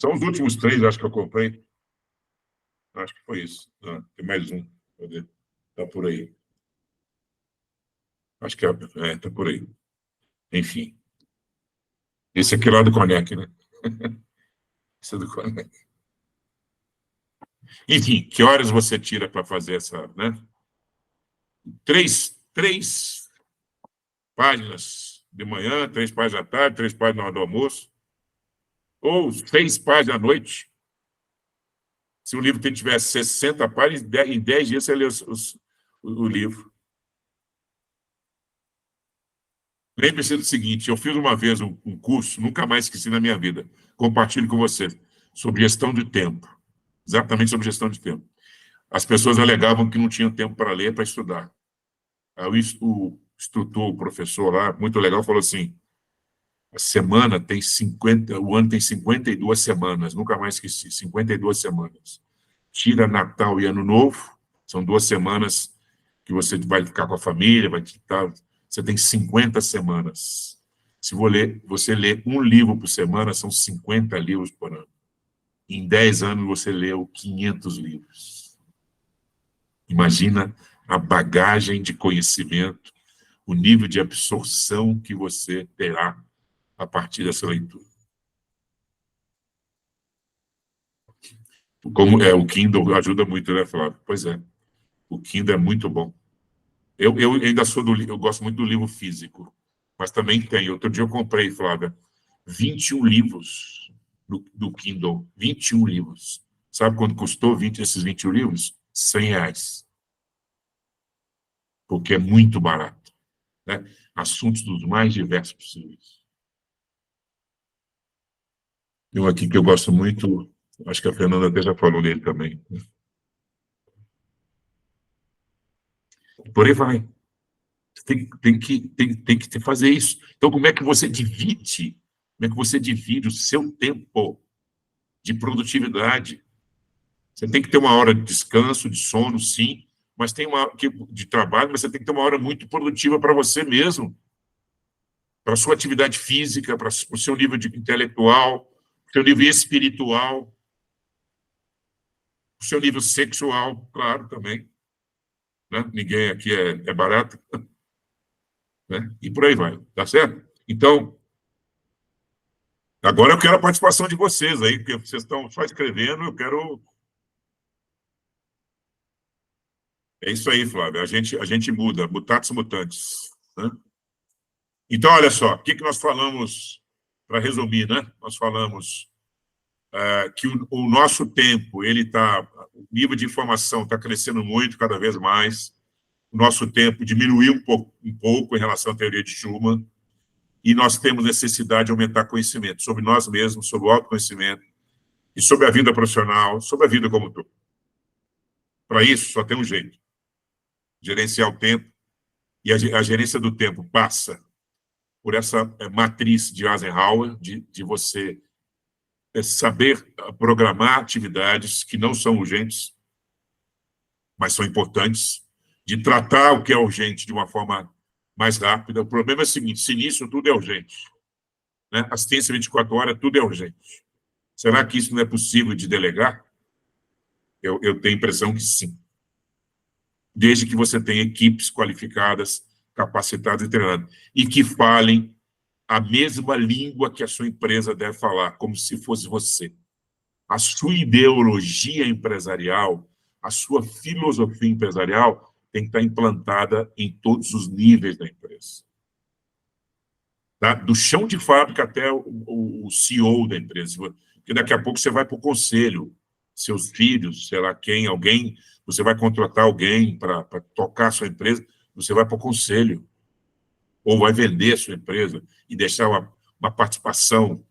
são os últimos 3, acho que eu comprei. Acho que foi isso. Ah, tem mais um. Cadê? Tá por aí. Acho que tá por aí. Enfim. Esse aqui é lá do Conec, né? Esse é do Conec. Enfim, que horas você tira para fazer essa, né? Três páginas de manhã, 3 páginas à tarde, 3 páginas na hora do almoço, ou 6 páginas à noite. Se o livro tivesse 60 páginas, em 10 dias você lê o livro. Lembre-se do seguinte, eu fiz uma vez um curso, nunca mais esqueci na minha vida, compartilho com você, sobre gestão de tempo. Exatamente sobre gestão de tempo. As pessoas alegavam que não tinham tempo para ler, para estudar. Aí o instrutor, o professor lá, muito legal, falou assim, a semana tem 50, o ano tem 52 semanas, nunca mais esqueci, 52 semanas. Tira Natal e Ano Novo, são 2 semanas que você vai ficar com a família, você tem 50 semanas. Se você lê um livro por semana, são 50 livros por ano. Em 10 anos, você leu 500 livros. Imagina a bagagem de conhecimento, o nível de absorção que você terá a partir dessa leitura. Como o Kindle ajuda muito, né, Flávio? Pois é, o Kindle é muito bom. Eu ainda sou eu gosto muito do livro físico, mas também tem. Outro dia eu comprei, Flávia, 21 livros do Kindle. 21 livros. Sabe quanto custou esses 21 livros? R$100. Porque é muito barato. Né? Assuntos dos mais diversos possíveis. Tem um aqui que eu gosto muito, acho que a Fernanda até já falou dele também. Por aí vai. Tem que fazer isso. Então, como é que você divide? Como é que você divide o seu tempo de produtividade? Você tem que ter uma hora de descanso, de sono, sim, mas tem uma de trabalho, mas você tem que ter uma hora muito produtiva para você mesmo, para a sua atividade física, para o seu nível intelectual, para o seu nível espiritual, para o seu nível sexual, claro, também. Né? Ninguém aqui é barato. Né? E por aí vai, tá certo? Então, agora eu quero a participação de vocês aí, porque vocês estão só escrevendo, eu quero... É isso aí, Flávio, a gente muda, mutatis mutandis. Né? Então, olha só, o que nós falamos, para resumir, né? Nós falamos que o nosso tempo, o nível de informação está crescendo muito, cada vez mais, o nosso tempo diminuiu um pouco em relação à teoria de Schumann, e nós temos necessidade de aumentar conhecimento sobre nós mesmos, sobre o autoconhecimento, e sobre a vida profissional, sobre a vida como um todo. Para isso, só tem um jeito: gerenciar o tempo, e a gerência do tempo passa por essa matriz de Eisenhower, de você saber programar atividades que não são urgentes, mas são importantes, de tratar o que é urgente de uma forma mais rápida. O problema é o seguinte: se nisso tudo é urgente, né? Assistência 24 horas, tudo é urgente. Será que isso não é possível de delegar? Eu tenho a impressão que sim. Desde que você tenha equipes qualificadas, capacitadas e treinadas, e que falem a mesma língua que a sua empresa deve falar, como se fosse você. A sua ideologia empresarial, a sua filosofia empresarial tem que estar implantada em todos os níveis da empresa. Tá? Do chão de fábrica até o CEO da empresa. Porque daqui a pouco você vai para o conselho, seus filhos, sei lá quem, alguém, você vai contratar alguém para tocar a sua empresa, você vai para o conselho. Ou vai vender a sua empresa e deixar uma participação,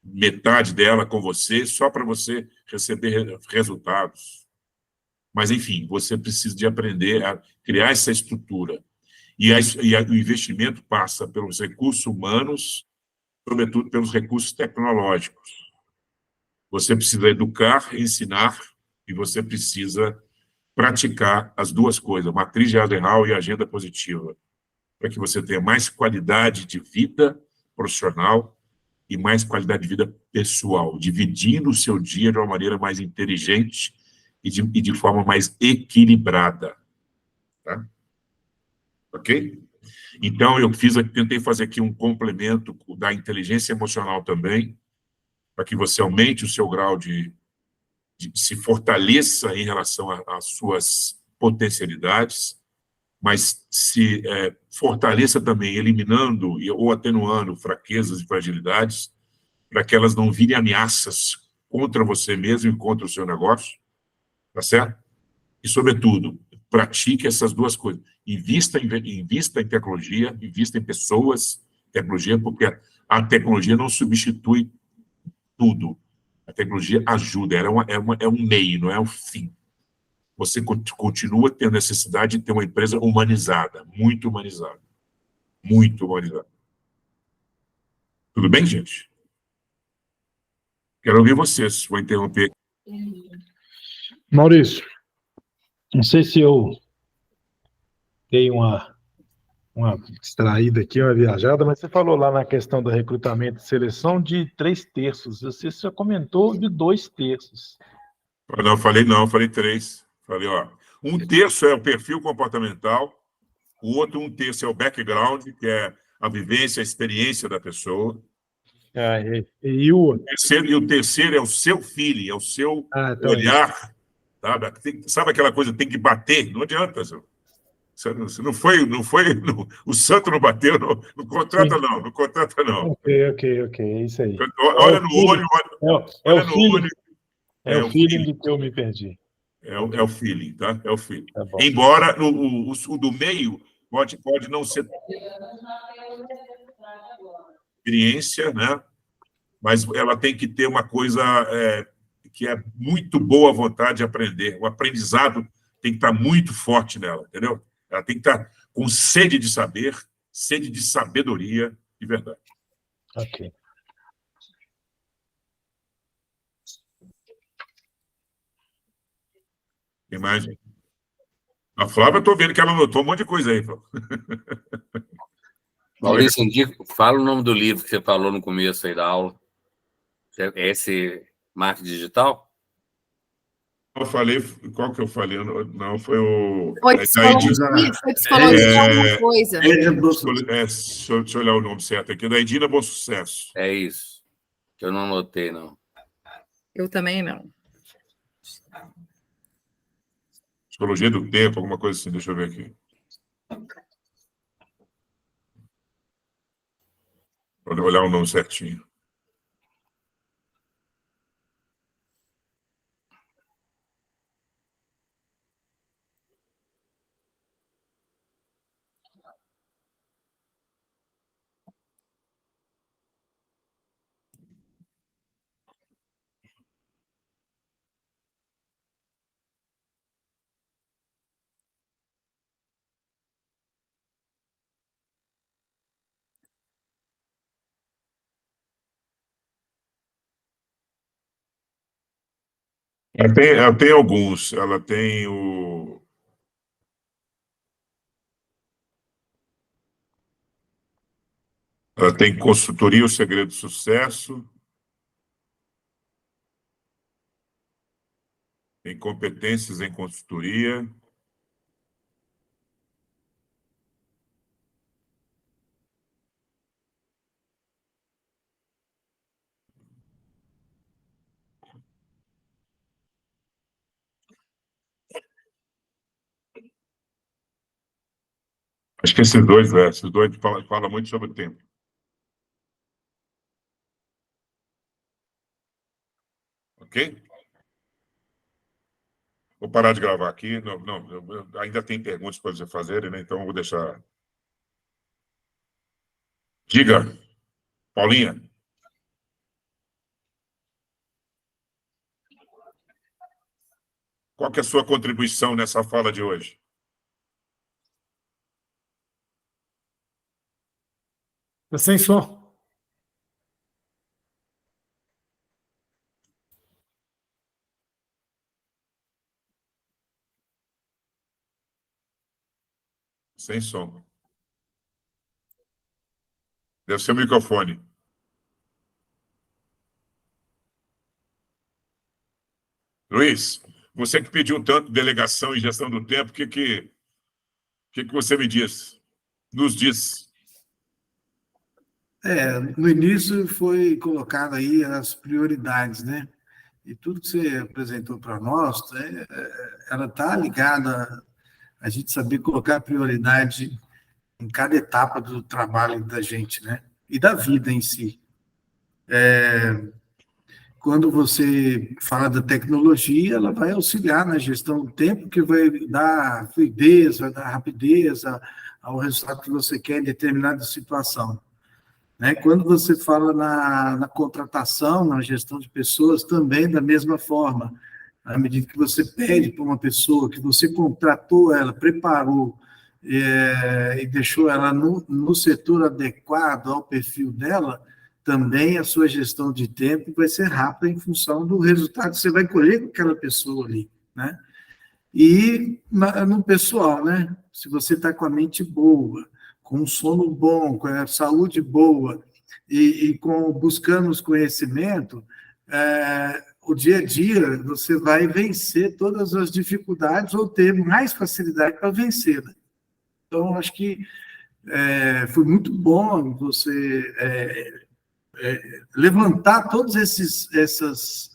metade dela com você, só para você receber resultados. Mas, enfim, você precisa de aprender a criar essa estrutura. E o investimento passa pelos recursos humanos, sobretudo pelos recursos tecnológicos. Você precisa educar, ensinar, e você precisa praticar as duas coisas, matriz de Eisenhower e agenda positiva, para que você tenha mais qualidade de vida profissional e mais qualidade de vida pessoal, dividindo o seu dia de uma maneira mais inteligente e de forma mais equilibrada. Tá? Ok? Então, tentei fazer aqui um complemento da inteligência emocional também, para que você aumente o seu grau de se fortaleça em relação às suas potencialidades, mas se fortaleça também eliminando ou atenuando fraquezas e fragilidades, para que elas não virem ameaças contra você mesmo e contra o seu negócio, tá certo? E, sobretudo, pratique essas duas coisas. Invista em tecnologia, invista em pessoas, tecnologia, porque a tecnologia não substitui tudo. A tecnologia ajuda, é um meio, não é um fim. Você continua tendo necessidade de ter uma empresa humanizada, muito humanizada. Muito humanizada. Tudo bem, gente? Quero ouvir vocês. Vou interromper. Maurício, não sei se eu dei uma distraída aqui, uma viajada, mas você falou lá na questão do recrutamento e seleção de 3/3. Você só comentou de 2/3. Não, falei 3. Falei, ó, 1/3 é o perfil comportamental, o outro 1/3 é o background, que é a vivência, a experiência da pessoa. E o outro? O terceiro é o seu feeling, é o seu Então olhar. Sabe aquela coisa, tem que bater? Não adianta, você não foi, o santo não bateu, não contrata não, não contrata não. Ok, é isso aí. Olha no olho, olha no olho. É o feeling de que eu me perdi. É o feeling, tá? É o feeling. Tá bom. Embora o do meio pode não ser experiência, né? Mas ela tem que ter uma coisa que é muito boa vontade de aprender. O aprendizado tem que estar muito forte nela, entendeu? Ela tem que estar com sede de saber, sede de sabedoria de verdade. Ok. Tem mais, gente? A Flávia, eu estou vendo que ela anotou um monte de coisa aí, Flávia. Maurício, fala o nome do livro que você falou no começo aí da aula. É esse Marketing Digital? Eu falei, qual que eu falei? Não, foi o... Foi psicologia alguma coisa. Deixa eu olhar o nome certo aqui, da Edina Bom Sucesso. É isso. Eu não anotei, não. Eu também não. Psicologia do tempo, alguma coisa assim, deixa eu ver aqui. Para olhar o nome certinho. Ela tem alguns. Ela tem o... Ela tem consultoria, o segredo do sucesso. Tem competências em consultoria. Acho que esses dois falam muito sobre o tempo. Ok? Vou parar de gravar aqui. Ainda tem perguntas para você fazerem, né? Então eu vou deixar. Diga, Paulinha. Qual que é a sua contribuição nessa fala de hoje? Tá sem som. Sem som. Deve ser o microfone. Luiz, você que pediu tanto delegação e gestão do tempo, o que você me diz? Nos diz. No início foi colocado aí as prioridades, né? E tudo que você apresentou para nós, ela está ligada a gente saber colocar prioridade em cada etapa do trabalho da gente, né? E da vida em si. Quando você fala da tecnologia, ela vai auxiliar na gestão do tempo, que vai dar fluidez, vai dar rapidez ao resultado que você quer em determinada situação. Né? Quando você fala na contratação, na gestão de pessoas, também da mesma forma. À medida que você pede para uma pessoa, que você contratou ela, preparou e deixou ela no setor adequado ao perfil dela, também a sua gestão de tempo vai ser rápida em função do resultado que você vai colher com aquela pessoa ali, né? E no pessoal, né? Se você está com a mente boa, com um sono bom, com a saúde boa e buscando os conhecimentos, o dia a dia você vai vencer todas as dificuldades ou ter mais facilidade para vencer. Né? Então, acho que foi muito bom você levantar todas essas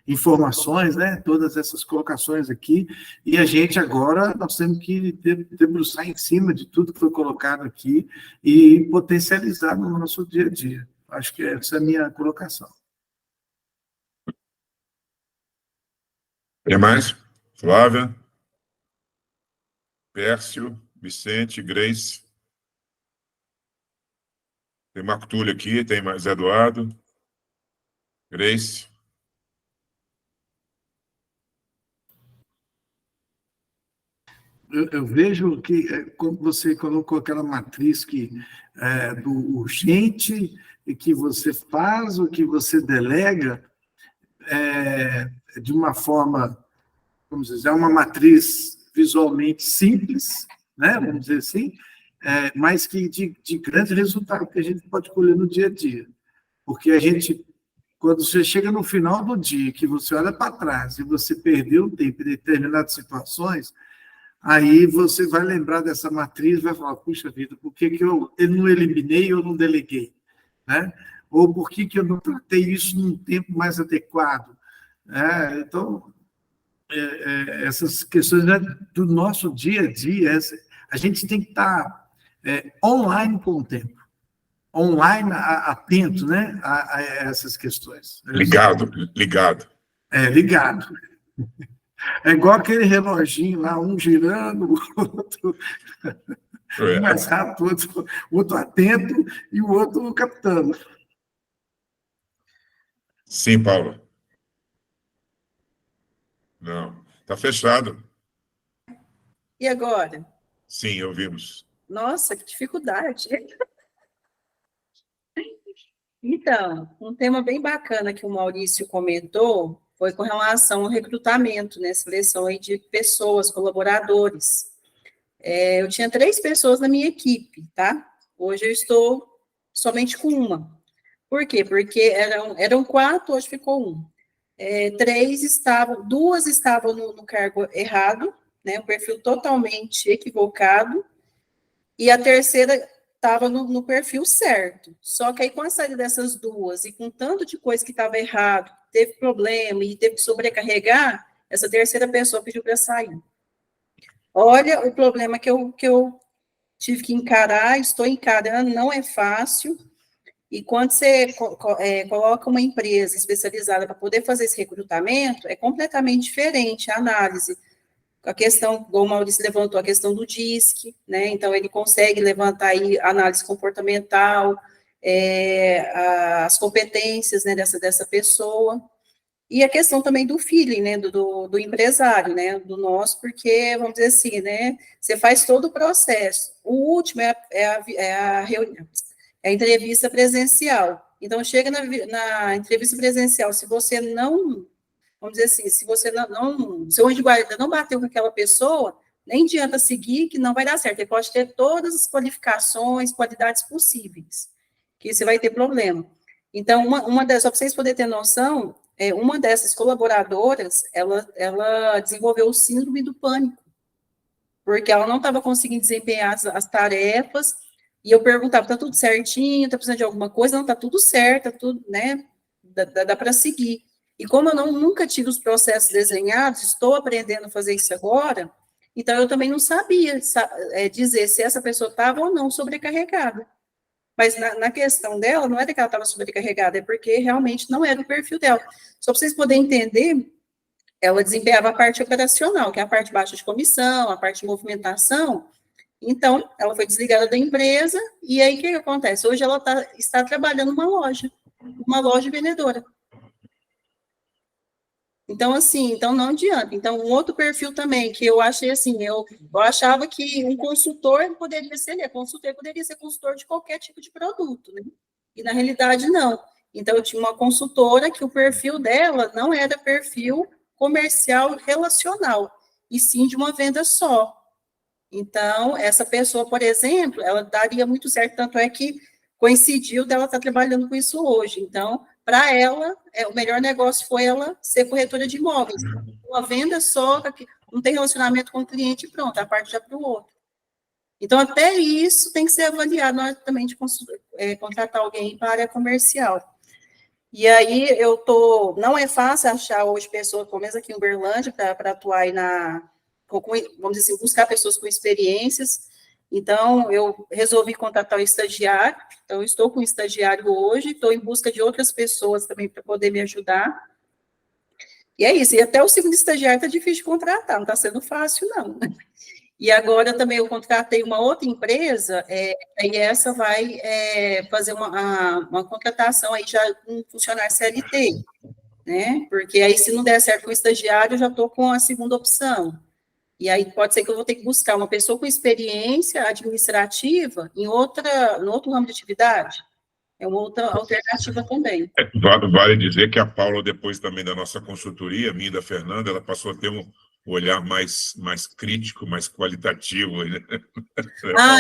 informações, né? Todas essas colocações aqui, e a gente agora, nós temos que debruçar em cima de tudo que foi colocado aqui e potencializar no nosso dia a dia. Acho que essa é a minha colocação. Tem mais? Flávia? Pércio? Vicente? Grace? Tem Marco Túlio aqui, tem mais Eduardo? Grace? Eu vejo que, quando você colocou aquela matriz do urgente, e que você faz, o que você delega, de uma forma, vamos dizer, uma matriz visualmente simples, né, vamos dizer assim, mas que de grande resultado que a gente pode colher no dia a dia. Porque a gente, quando você chega no final do dia, que você olha para trás e você perdeu tempo em determinadas situações, aí você vai lembrar dessa matriz e vai falar, puxa vida, por que eu não eliminei ou não deleguei? Né? Ou por que eu não tratei isso num tempo mais adequado? Então, essas questões, né, do nosso dia a dia, a gente tem que estar online com o tempo, online, atento, né, a essas questões. Ligado. Ligado. É igual aquele reloginho lá, um girando, o outro mais rápido, o outro atento e o outro captando. Sim, Paulo. Não, está fechado. E agora? Sim, ouvimos. Nossa, que dificuldade. Então, um tema bem bacana que o Maurício comentou foi com relação ao recrutamento, né? Seleção aí de pessoas, colaboradores. Eu tinha 3 pessoas na minha equipe, tá? Hoje eu estou somente com uma. Por quê? Porque eram 4, hoje ficou 1. 2 estavam no cargo errado, né? Um perfil totalmente equivocado, e a terceira estava no perfil certo. Só que aí, com a saída dessas 2, e com tanto de coisa que estava errado, teve problema e teve que sobrecarregar, essa terceira pessoa pediu para sair. Olha o problema que eu tive que encarar, estou encarando, não é fácil. E quando você coloca uma empresa especializada para poder fazer esse recrutamento, é completamente diferente a análise. A questão, como o Maurício levantou, a questão do DISC, né? Então, ele consegue levantar aí análise comportamental, as competências, né, dessa pessoa. E a questão também do feeling, né, do empresário, né, do nosso, porque, vamos dizer assim, né, você faz todo o processo. O último é a reunião. É a entrevista presencial. Então, chega na entrevista presencial, se você não, vamos dizer assim, se você não seu anjo de guarda não bateu com aquela pessoa, nem adianta seguir, que não vai dar certo. Ele pode ter todas as qualificações, qualidades possíveis, que você vai ter problema. Então, só para vocês poderem ter noção, uma dessas colaboradoras, ela desenvolveu o síndrome do pânico, porque ela não estava conseguindo desempenhar as tarefas. E eu perguntava, tá tudo certinho, tá precisando de alguma coisa? Não, tá tudo certo, tá tudo, né, dá para seguir. E como eu nunca tive os processos desenhados, estou aprendendo a fazer isso agora, então eu também não sabia dizer se essa pessoa estava ou não sobrecarregada. Mas na questão dela, não era que ela estava sobrecarregada, é porque realmente não era o perfil dela. Só para vocês poderem entender, ela desempenhava a parte operacional, que é a parte baixa de comissão, a parte de movimentação. Então, ela foi desligada da empresa, e aí o que acontece? Hoje ela está trabalhando numa loja vendedora. Então, assim, então não adianta. Então, um outro perfil também, que eu achei assim, eu achava que um consultor poderia ser consultor de qualquer tipo de produto, né? E na realidade, não. Então, eu tinha uma consultora que o perfil dela não era perfil comercial relacional, e sim de uma venda só. Então, essa pessoa, por exemplo, ela daria muito certo, tanto é que coincidiu dela estar trabalhando com isso hoje. Então, para ela, o melhor negócio foi ela ser corretora de imóveis. Uma venda só, que não tem relacionamento com o cliente e pronto, a parte já para o outro. Então, até isso tem que ser avaliado na hora também de contratar alguém para a área comercial. E aí, não é fácil achar hoje pessoas, pelo menos aqui em Uberlândia, para atuar aí vamos dizer assim, buscar pessoas com experiências. Então, eu resolvi contratar o estagiário. Então, eu estou com um estagiário hoje, estou em busca de outras pessoas também para poder me ajudar. E é isso. E até o segundo estagiário está difícil de contratar, não está sendo fácil, não. E agora também eu contratei uma outra empresa, e essa vai fazer uma contratação aí já com um funcionário CLT, né? Porque aí, se não der certo com o estagiário, eu já estou com a segunda opção. E aí pode ser que eu vou ter que buscar uma pessoa com experiência administrativa no outro ramo de atividade. É uma outra alternativa também. Vale dizer que a Paula, depois também da nossa consultoria, minha e da Fernanda, ela passou a ter um olhar mais crítico, mais qualitativo. Né?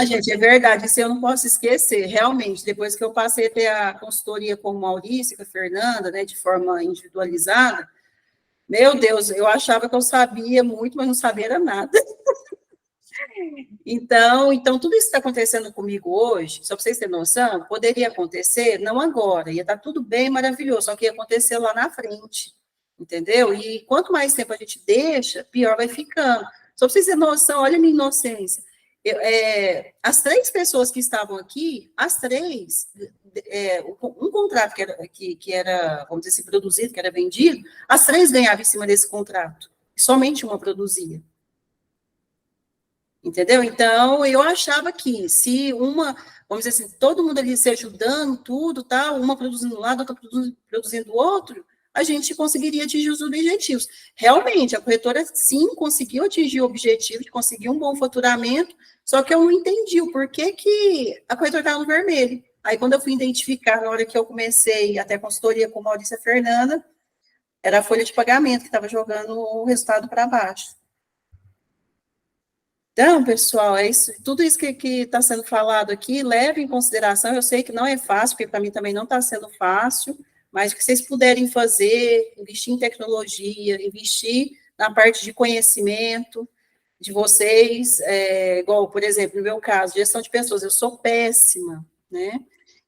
Gente, é verdade, isso eu não posso esquecer. Realmente, depois que eu passei a ter a consultoria com o Maurício, com a Fernanda, né, de forma individualizada, meu Deus, eu achava que eu sabia muito, mas não sabia era nada. Então, tudo isso que está acontecendo comigo hoje, só para vocês terem noção, poderia acontecer, não agora, ia estar tudo bem, maravilhoso, só que ia acontecer lá na frente, entendeu? E quanto mais tempo a gente deixa, pior vai ficando. Só para vocês terem noção, olha a minha inocência. As 3 pessoas que estavam aqui, as 3, um contrato que era, vamos dizer assim, produzido, que era vendido, as 3 ganhavam em cima desse contrato, e somente uma produzia. Entendeu? Então, eu achava que se vamos dizer assim, todo mundo ali se ajudando, tudo, tal, uma produzindo um lado, outra produzindo o outro, a gente conseguiria atingir os objetivos. Realmente, a corretora, sim, conseguiu atingir o objetivo de conseguir um bom faturamento, só que eu não entendi o porquê que a corretora estava no vermelho. Aí, quando eu fui identificar, na hora que eu comecei até a consultoria com a Maurícia e a Fernanda, era a folha de pagamento que estava jogando o resultado para baixo. Então, pessoal, é isso, tudo isso que está sendo falado aqui, leve em consideração. Eu sei que não é fácil, porque para mim também não está sendo fácil, mas que vocês puderem fazer, investir em tecnologia, investir na parte de conhecimento de vocês, igual, por exemplo, no meu caso, gestão de pessoas, eu sou péssima, né?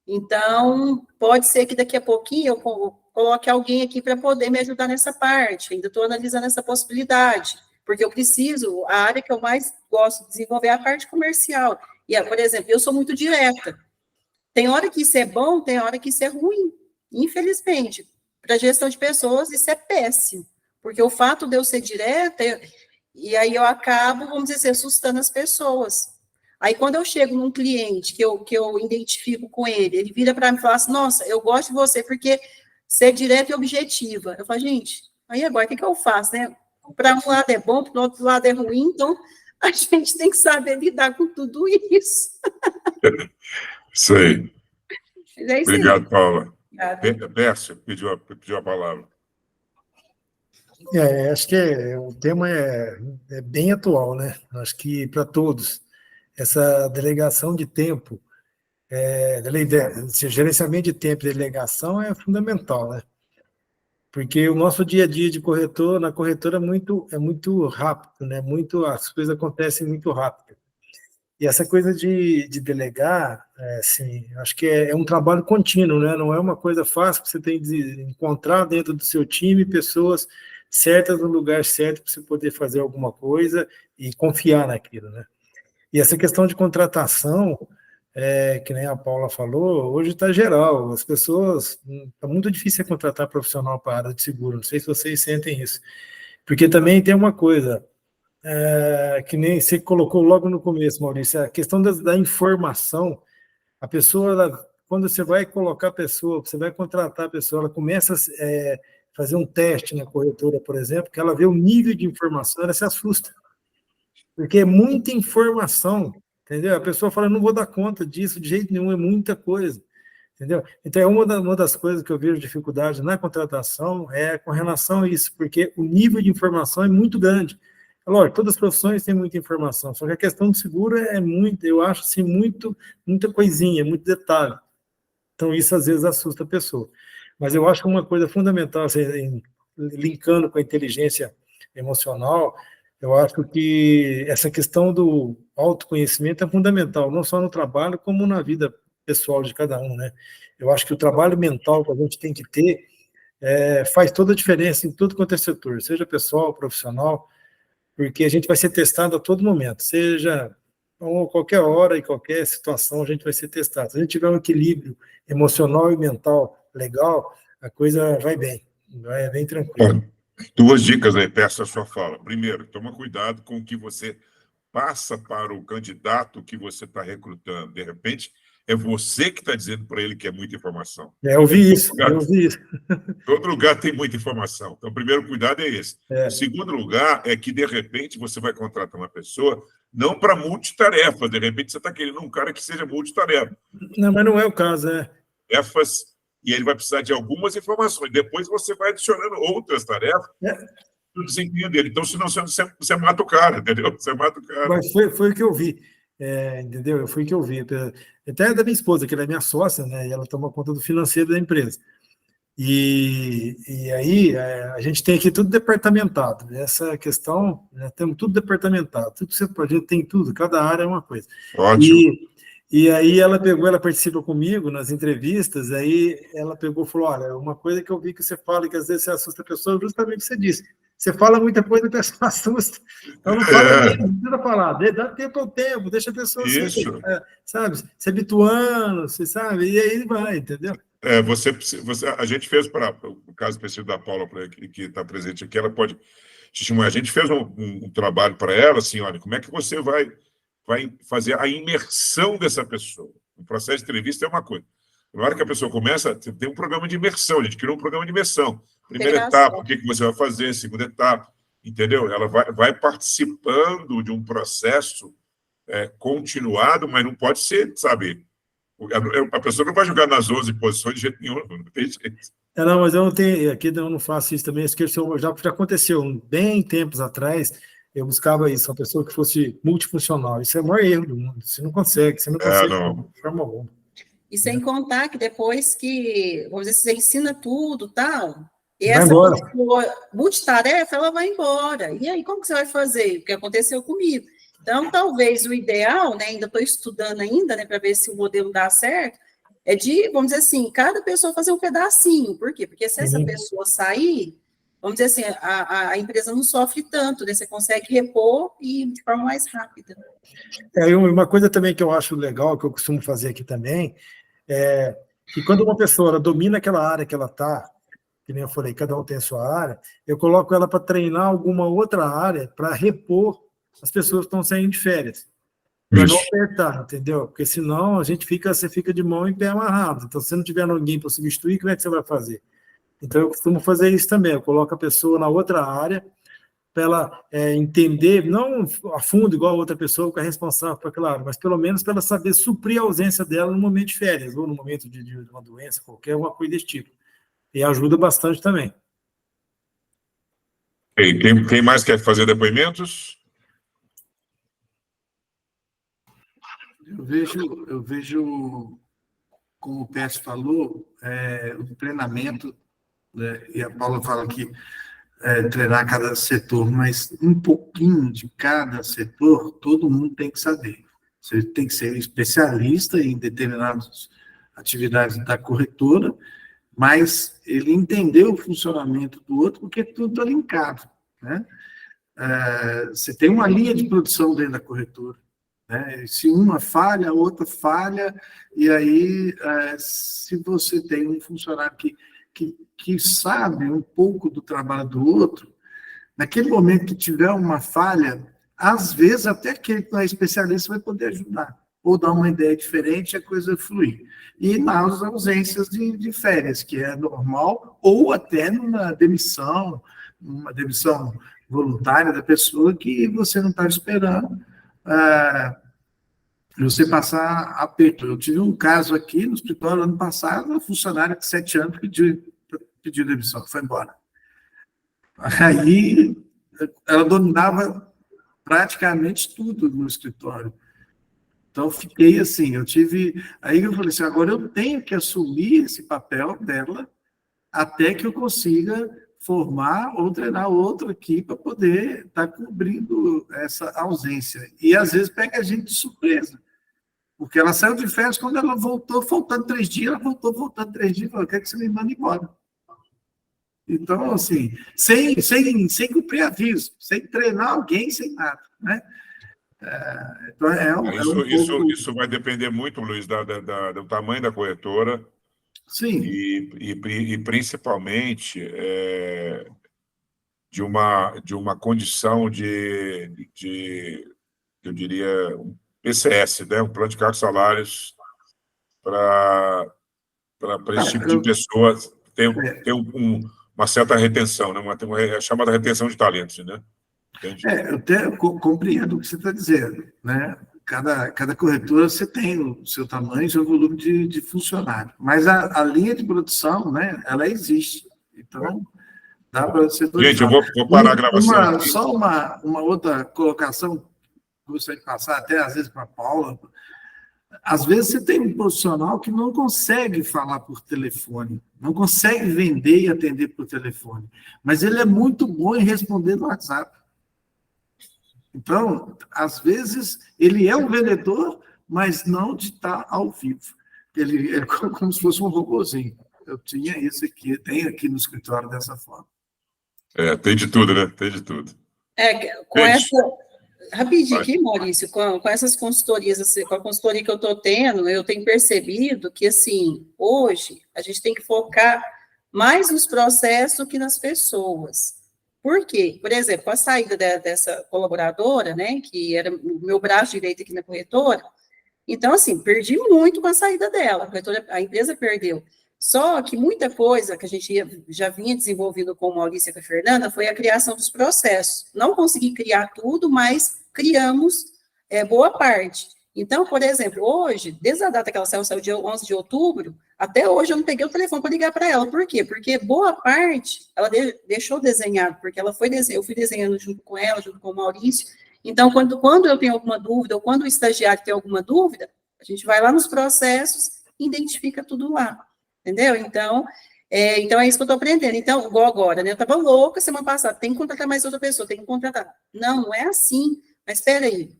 Então, pode ser que daqui a pouquinho eu coloque alguém aqui para poder me ajudar nessa parte, ainda estou analisando essa possibilidade, porque eu preciso, a área que eu mais gosto de desenvolver é a parte comercial, E, por exemplo, eu sou muito direta. Tem hora que isso é bom, tem hora que isso é ruim. Infelizmente, para gestão de pessoas, isso é péssimo. Porque o fato de eu ser direta, e aí eu acabo, vamos dizer assim, assustando as pessoas. Aí, quando eu chego num cliente que eu identifico com ele, ele vira para mim e fala assim, nossa, eu gosto de você porque você é direta e objetiva. Eu falo, gente, aí agora, o que eu faço, né? Para um lado é bom, para o outro lado é ruim, então a gente tem que saber lidar com tudo isso. Isso aí. Mas é isso Obrigado, aí. Paula. Obrigada. Pércio pediu a palavra. Acho que o tema é bem atual, né? Acho que para todos, essa delegação de tempo, esse gerenciamento de tempo e delegação é fundamental, né? Porque o nosso dia a dia de corretor, na corretora, é muito rápido, né? As coisas acontecem muito rápido. E essa coisa de delegar, assim, acho que é um trabalho contínuo, né? Não é uma coisa fácil, você tem de encontrar dentro do seu time pessoas certas no lugar certo para você poder fazer alguma coisa e confiar naquilo, né? E essa questão de contratação, que nem a Paula falou, hoje está geral. As pessoas, está muito difícil contratar profissional para a área de seguro. Não sei se vocês sentem isso. Porque também tem uma coisa, que nem você colocou logo no começo, Maurício, a questão da informação. A pessoa, quando você vai colocar a pessoa, você vai contratar a pessoa, ela começa a fazer um teste na corretora, por exemplo, que ela vê o nível de informação, ela se assusta. Porque é muita informação, entendeu? A pessoa fala, não vou dar conta disso de jeito nenhum, é muita coisa, entendeu? Então, é uma das coisas que eu vejo dificuldade na contratação é com relação a isso, porque o nível de informação é muito grande. Lógico, todas as profissões têm muita informação, só que a questão do seguro é muito, eu acho assim, muita coisinha, muito detalhe. Então, isso às vezes assusta a pessoa. Mas eu acho que uma coisa fundamental, assim, linkando com a inteligência emocional, eu acho que essa questão do autoconhecimento é fundamental, não só no trabalho, como na vida pessoal de cada um, né? Eu acho que o trabalho mental que a gente tem que ter faz toda a diferença em tudo quanto é setor, seja pessoal, profissional, porque a gente vai ser testado a todo momento, seja a qualquer hora e qualquer situação a gente vai ser testado. Se a gente tiver um equilíbrio emocional e mental legal, a coisa vai bem tranquilo. Duas dicas aí, peço a sua fala. Primeiro, toma cuidado com o que você passa para o candidato que você está recrutando. De repente, é você que está dizendo para ele que é muita informação. Eu vi isso. Todo lugar tem muita informação. Então, o primeiro cuidado é esse. O segundo lugar é que, de repente, você vai contratar uma pessoa não para multitarefa. De repente, você está querendo um cara que seja multitarefa. Não, mas não é o caso, E ele vai precisar de algumas informações. Depois você vai adicionando outras tarefas no desempenho dele. Então, senão você mata o cara, entendeu? Você mata o cara. Mas foi o que eu vi, entendeu? Foi o que eu vi. Até da minha esposa, que ela é minha sócia, né? E ela toma conta do financeiro da empresa. E aí a gente tem aqui tudo departamentado. Essa questão, temos tudo departamentado. Tudo que você pode, tem tudo. Cada área é uma coisa. Ótimo. E aí ela participa comigo nas entrevistas, aí ela pegou e falou, olha, uma coisa que eu vi que você fala e que às vezes você assusta a pessoa, justamente o que você disse. Você fala muita coisa, a pessoa assusta. Então não fala, não precisa falar, dá tempo ao tempo, deixa a pessoa se habituando, você sabe, e aí vai, entendeu? A gente fez, para o caso específico da Paula, que está presente aqui, ela pode te chamar. A gente fez um trabalho para ela, assim, olha, como é que você vai fazer a imersão dessa pessoa. O processo de entrevista é uma coisa. Na hora que a pessoa começa, tem um programa de imersão, a gente criou um programa de imersão. Primeira etapa, o que você vai fazer, segunda etapa, entendeu? Ela vai participando de um processo continuado, mas não pode ser, sabe? A pessoa não vai jogar nas 11 posições de jeito nenhum, não tem jeito. Não, mas eu não tenho, aqui eu não faço isso também, já aconteceu bem tempos atrás. Eu buscava isso, uma pessoa que fosse multifuncional. Isso é o maior erro do mundo. Você não consegue de forma alguma. E sem contar que depois que, vamos dizer, você ensina tudo e tal, e vai essa embora. pessoa multitarefa, ela vai embora. E aí, como que você vai fazer? O que aconteceu comigo? Então, talvez o ideal, né, ainda estou estudando ainda, né, para ver se o modelo dá certo, é de, vamos dizer assim, cada pessoa fazer um pedacinho. Por quê? Porque se essa pessoa sair, vamos dizer assim, a empresa não sofre tanto, né? Você consegue repor e de forma mais rápida. E uma coisa também que eu acho legal, que eu costumo fazer aqui também, é que quando uma pessoa ela domina aquela área que ela está, que nem eu falei, cada um tem a sua área, eu coloco ela para treinar alguma outra área para repor as pessoas que estão saindo de férias. Para não apertar, entendeu? Porque senão você fica de mão e pé amarrado. Então, se não tiver ninguém para substituir, como é que você vai fazer? Então, eu costumo fazer isso também. Eu coloco a pessoa na outra área para ela entender, não a fundo, igual a outra pessoa que é responsável por aquela área, mas pelo menos para ela saber suprir a ausência dela no momento de férias, ou no momento de uma doença, qualquer uma coisa desse tipo. E ajuda bastante também. Quem mais quer fazer depoimentos? Eu vejo, como o Pérez falou, o treinamento, né, e a Paula fala que treinar cada setor, mas um pouquinho de cada setor, todo mundo tem que saber. Você tem que ser especialista em determinadas atividades da corretora, mas ele entendeu o funcionamento do outro, porque tudo está linkado, né? Você tem uma linha de produção dentro da corretora, né? Se uma falha, a outra falha, e aí, se você tem um funcionário que sabe um pouco do trabalho do outro, naquele momento que tiver uma falha, às vezes até aquele que não é especialista vai poder ajudar, ou dar uma ideia diferente, a coisa fluir. E nas ausências de férias, que é normal, ou até numa demissão, uma demissão voluntária da pessoa que você não está esperando, você passar aperto. Eu tive um caso aqui no escritório ano passado, uma funcionária de 7 anos pediu demissão, foi embora. Aí ela dominava praticamente tudo no escritório. Então, fiquei assim, aí eu falei assim, agora eu tenho que assumir esse papel dela até que eu consiga formar ou treinar outro aqui para poder estar cobrindo essa ausência. E, às vezes, pega a gente de surpresa, porque ela saiu de férias, quando ela voltou, faltando 3 dias, ela voltou faltando 3 dias, falou, quer que você me manda embora. Então, assim, sem cumprir aviso, sem treinar alguém, sem nada, né? Então, Isso vai depender muito, Luiz, do tamanho da corretora. Sim. E principalmente de uma condição eu diria, um PCS, né? Um plano de cargos e salários para esse tipo de pessoas ter uma certa retenção, né? Uma chamada retenção de talentos, né? Eu até compreendo o que você está dizendo, né? Cada corretora você tem o seu tamanho, o seu volume de funcionário, mas a linha de produção, né? Ela existe, então dá para você... Gente, eu vou parar a gravação. Só uma outra colocação, gostaria de passar até às vezes para a Paula. Às vezes você tem um profissional que não consegue falar por telefone, não consegue vender e atender por telefone, mas ele é muito bom em responder no WhatsApp. Então, às vezes, ele é um vendedor, mas não de estar ao vivo. Ele é como se fosse um robôzinho. Eu tinha isso aqui, tenho aqui no escritório dessa forma. Tem de tudo, né? Tem de tudo. Rapidinho aqui, Maurício, com essas consultorias, assim, com a consultoria que eu estou tendo, eu tenho percebido que, assim, hoje, a gente tem que focar mais nos processos do que nas pessoas. Por quê? Por exemplo, com a saída dessa colaboradora, né, que era o meu braço direito aqui na corretora, então, assim, perdi muito com a saída dela, a empresa perdeu. Só que muita coisa que a gente já vinha desenvolvendo com o Maurício e com a Fernanda foi a criação dos processos. Não consegui criar tudo, mas criamos boa parte. Então, por exemplo, hoje, desde a data que ela saiu dia 11 de outubro, até hoje eu não peguei o telefone para ligar para ela. Por quê? Porque boa parte ela deixou desenhado, porque eu fui desenhando junto com ela, junto com o Maurício. Então, quando eu tenho alguma dúvida, ou quando o estagiário tem alguma dúvida, a gente vai lá nos processos e identifica tudo lá. Entendeu? Então é isso que eu estou aprendendo. Então, igual agora, né? Eu estava louca semana passada, tem que contratar mais outra pessoa, tem que contratar. Não é assim. Mas espera aí.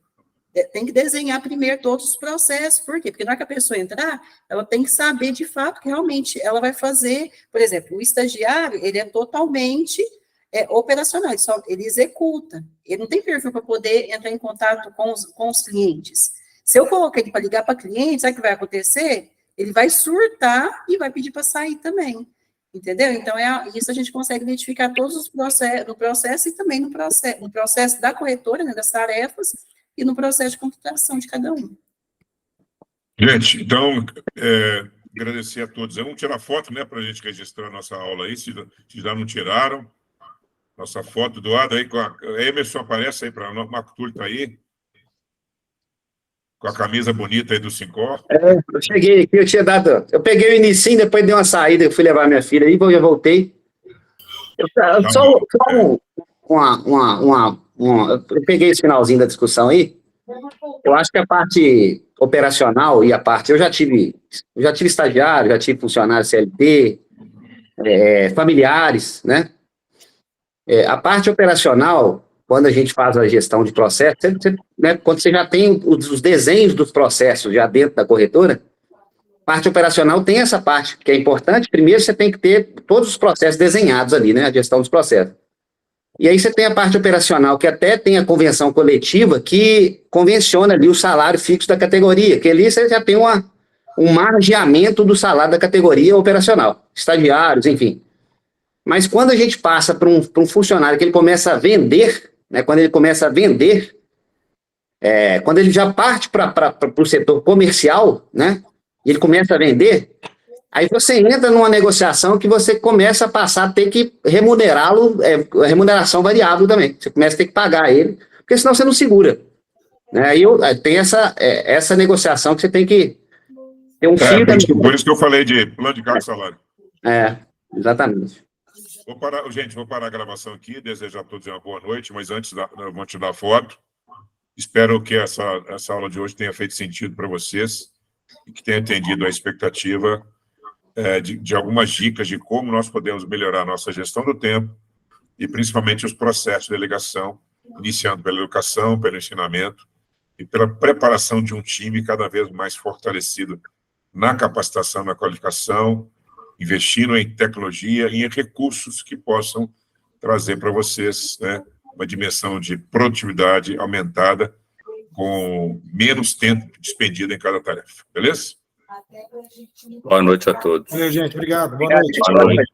Tem que desenhar primeiro todos os processos. Por quê? Porque na hora que a pessoa entrar, ela tem que saber de fato que realmente ela vai fazer. Por exemplo, o estagiário, ele é totalmente operacional, ele executa. Ele não tem perfil para poder entrar em contato com os clientes. Se eu coloquei ele para ligar para cliente, sabe o que vai acontecer? Ele vai surtar e vai pedir para sair também. Entendeu? Então, isso a gente consegue identificar todos os processos, no processo e também no processo da corretora, né, das tarefas, e no processo de contratação de cada um. Gente, então, agradecer a todos. Vamos tirar foto, né, para a gente registrar a nossa aula aí, se já não tiraram. Nossa foto do lado aí, com a Emerson aparece aí para nós, Marco Túlio está aí, com a camisa bonita aí do Sincor. Eu cheguei aqui, eu peguei o inicinho, depois dei uma saída, eu fui levar minha filha aí, eu voltei. Eu peguei esse finalzinho da discussão aí, eu acho que a parte operacional e a parte... Eu já tive estagiário, já tive funcionário CLT, familiares, né? A parte operacional, quando a gente faz a gestão de processo, né, quando você já tem os desenhos dos processos já dentro da corretora, a parte operacional tem essa parte que é importante. Primeiro, você tem que ter todos os processos desenhados ali, né? A gestão dos processos. E aí você tem a parte operacional, que até tem a convenção coletiva, que convenciona ali o salário fixo da categoria, que ali você já tem um margeamento do salário da categoria operacional, estagiários, enfim. Mas quando a gente passa para um funcionário que ele começa a vender, né, quando ele começa a vender, quando ele já parte para o setor comercial, né, e ele começa a vender, aí você entra numa negociação que você começa a passar a ter que remunerá-lo, remuneração variável também. Você começa a ter que pagar ele, porque senão você não segura. Né? Aí tem essa negociação que você tem que ter um fio... Por isso que eu falei de plano de cargo e salário. Exatamente. Vou parar a gravação aqui, desejar a todos uma boa noite, mas antes eu vou tirar foto. Espero que essa aula de hoje tenha feito sentido para vocês e que tenha atendido a expectativa de algumas dicas de como nós podemos melhorar a nossa gestão do tempo e principalmente os processos de delegação, iniciando pela educação, pelo ensinamento e pela preparação de um time cada vez mais fortalecido na capacitação, na qualificação, investindo em tecnologia e em recursos que possam trazer para vocês, né, uma dimensão de produtividade aumentada com menos tempo despendido em cada tarefa. Beleza? Boa noite a todos. Valeu, gente. Obrigado. Boa noite. Boa noite.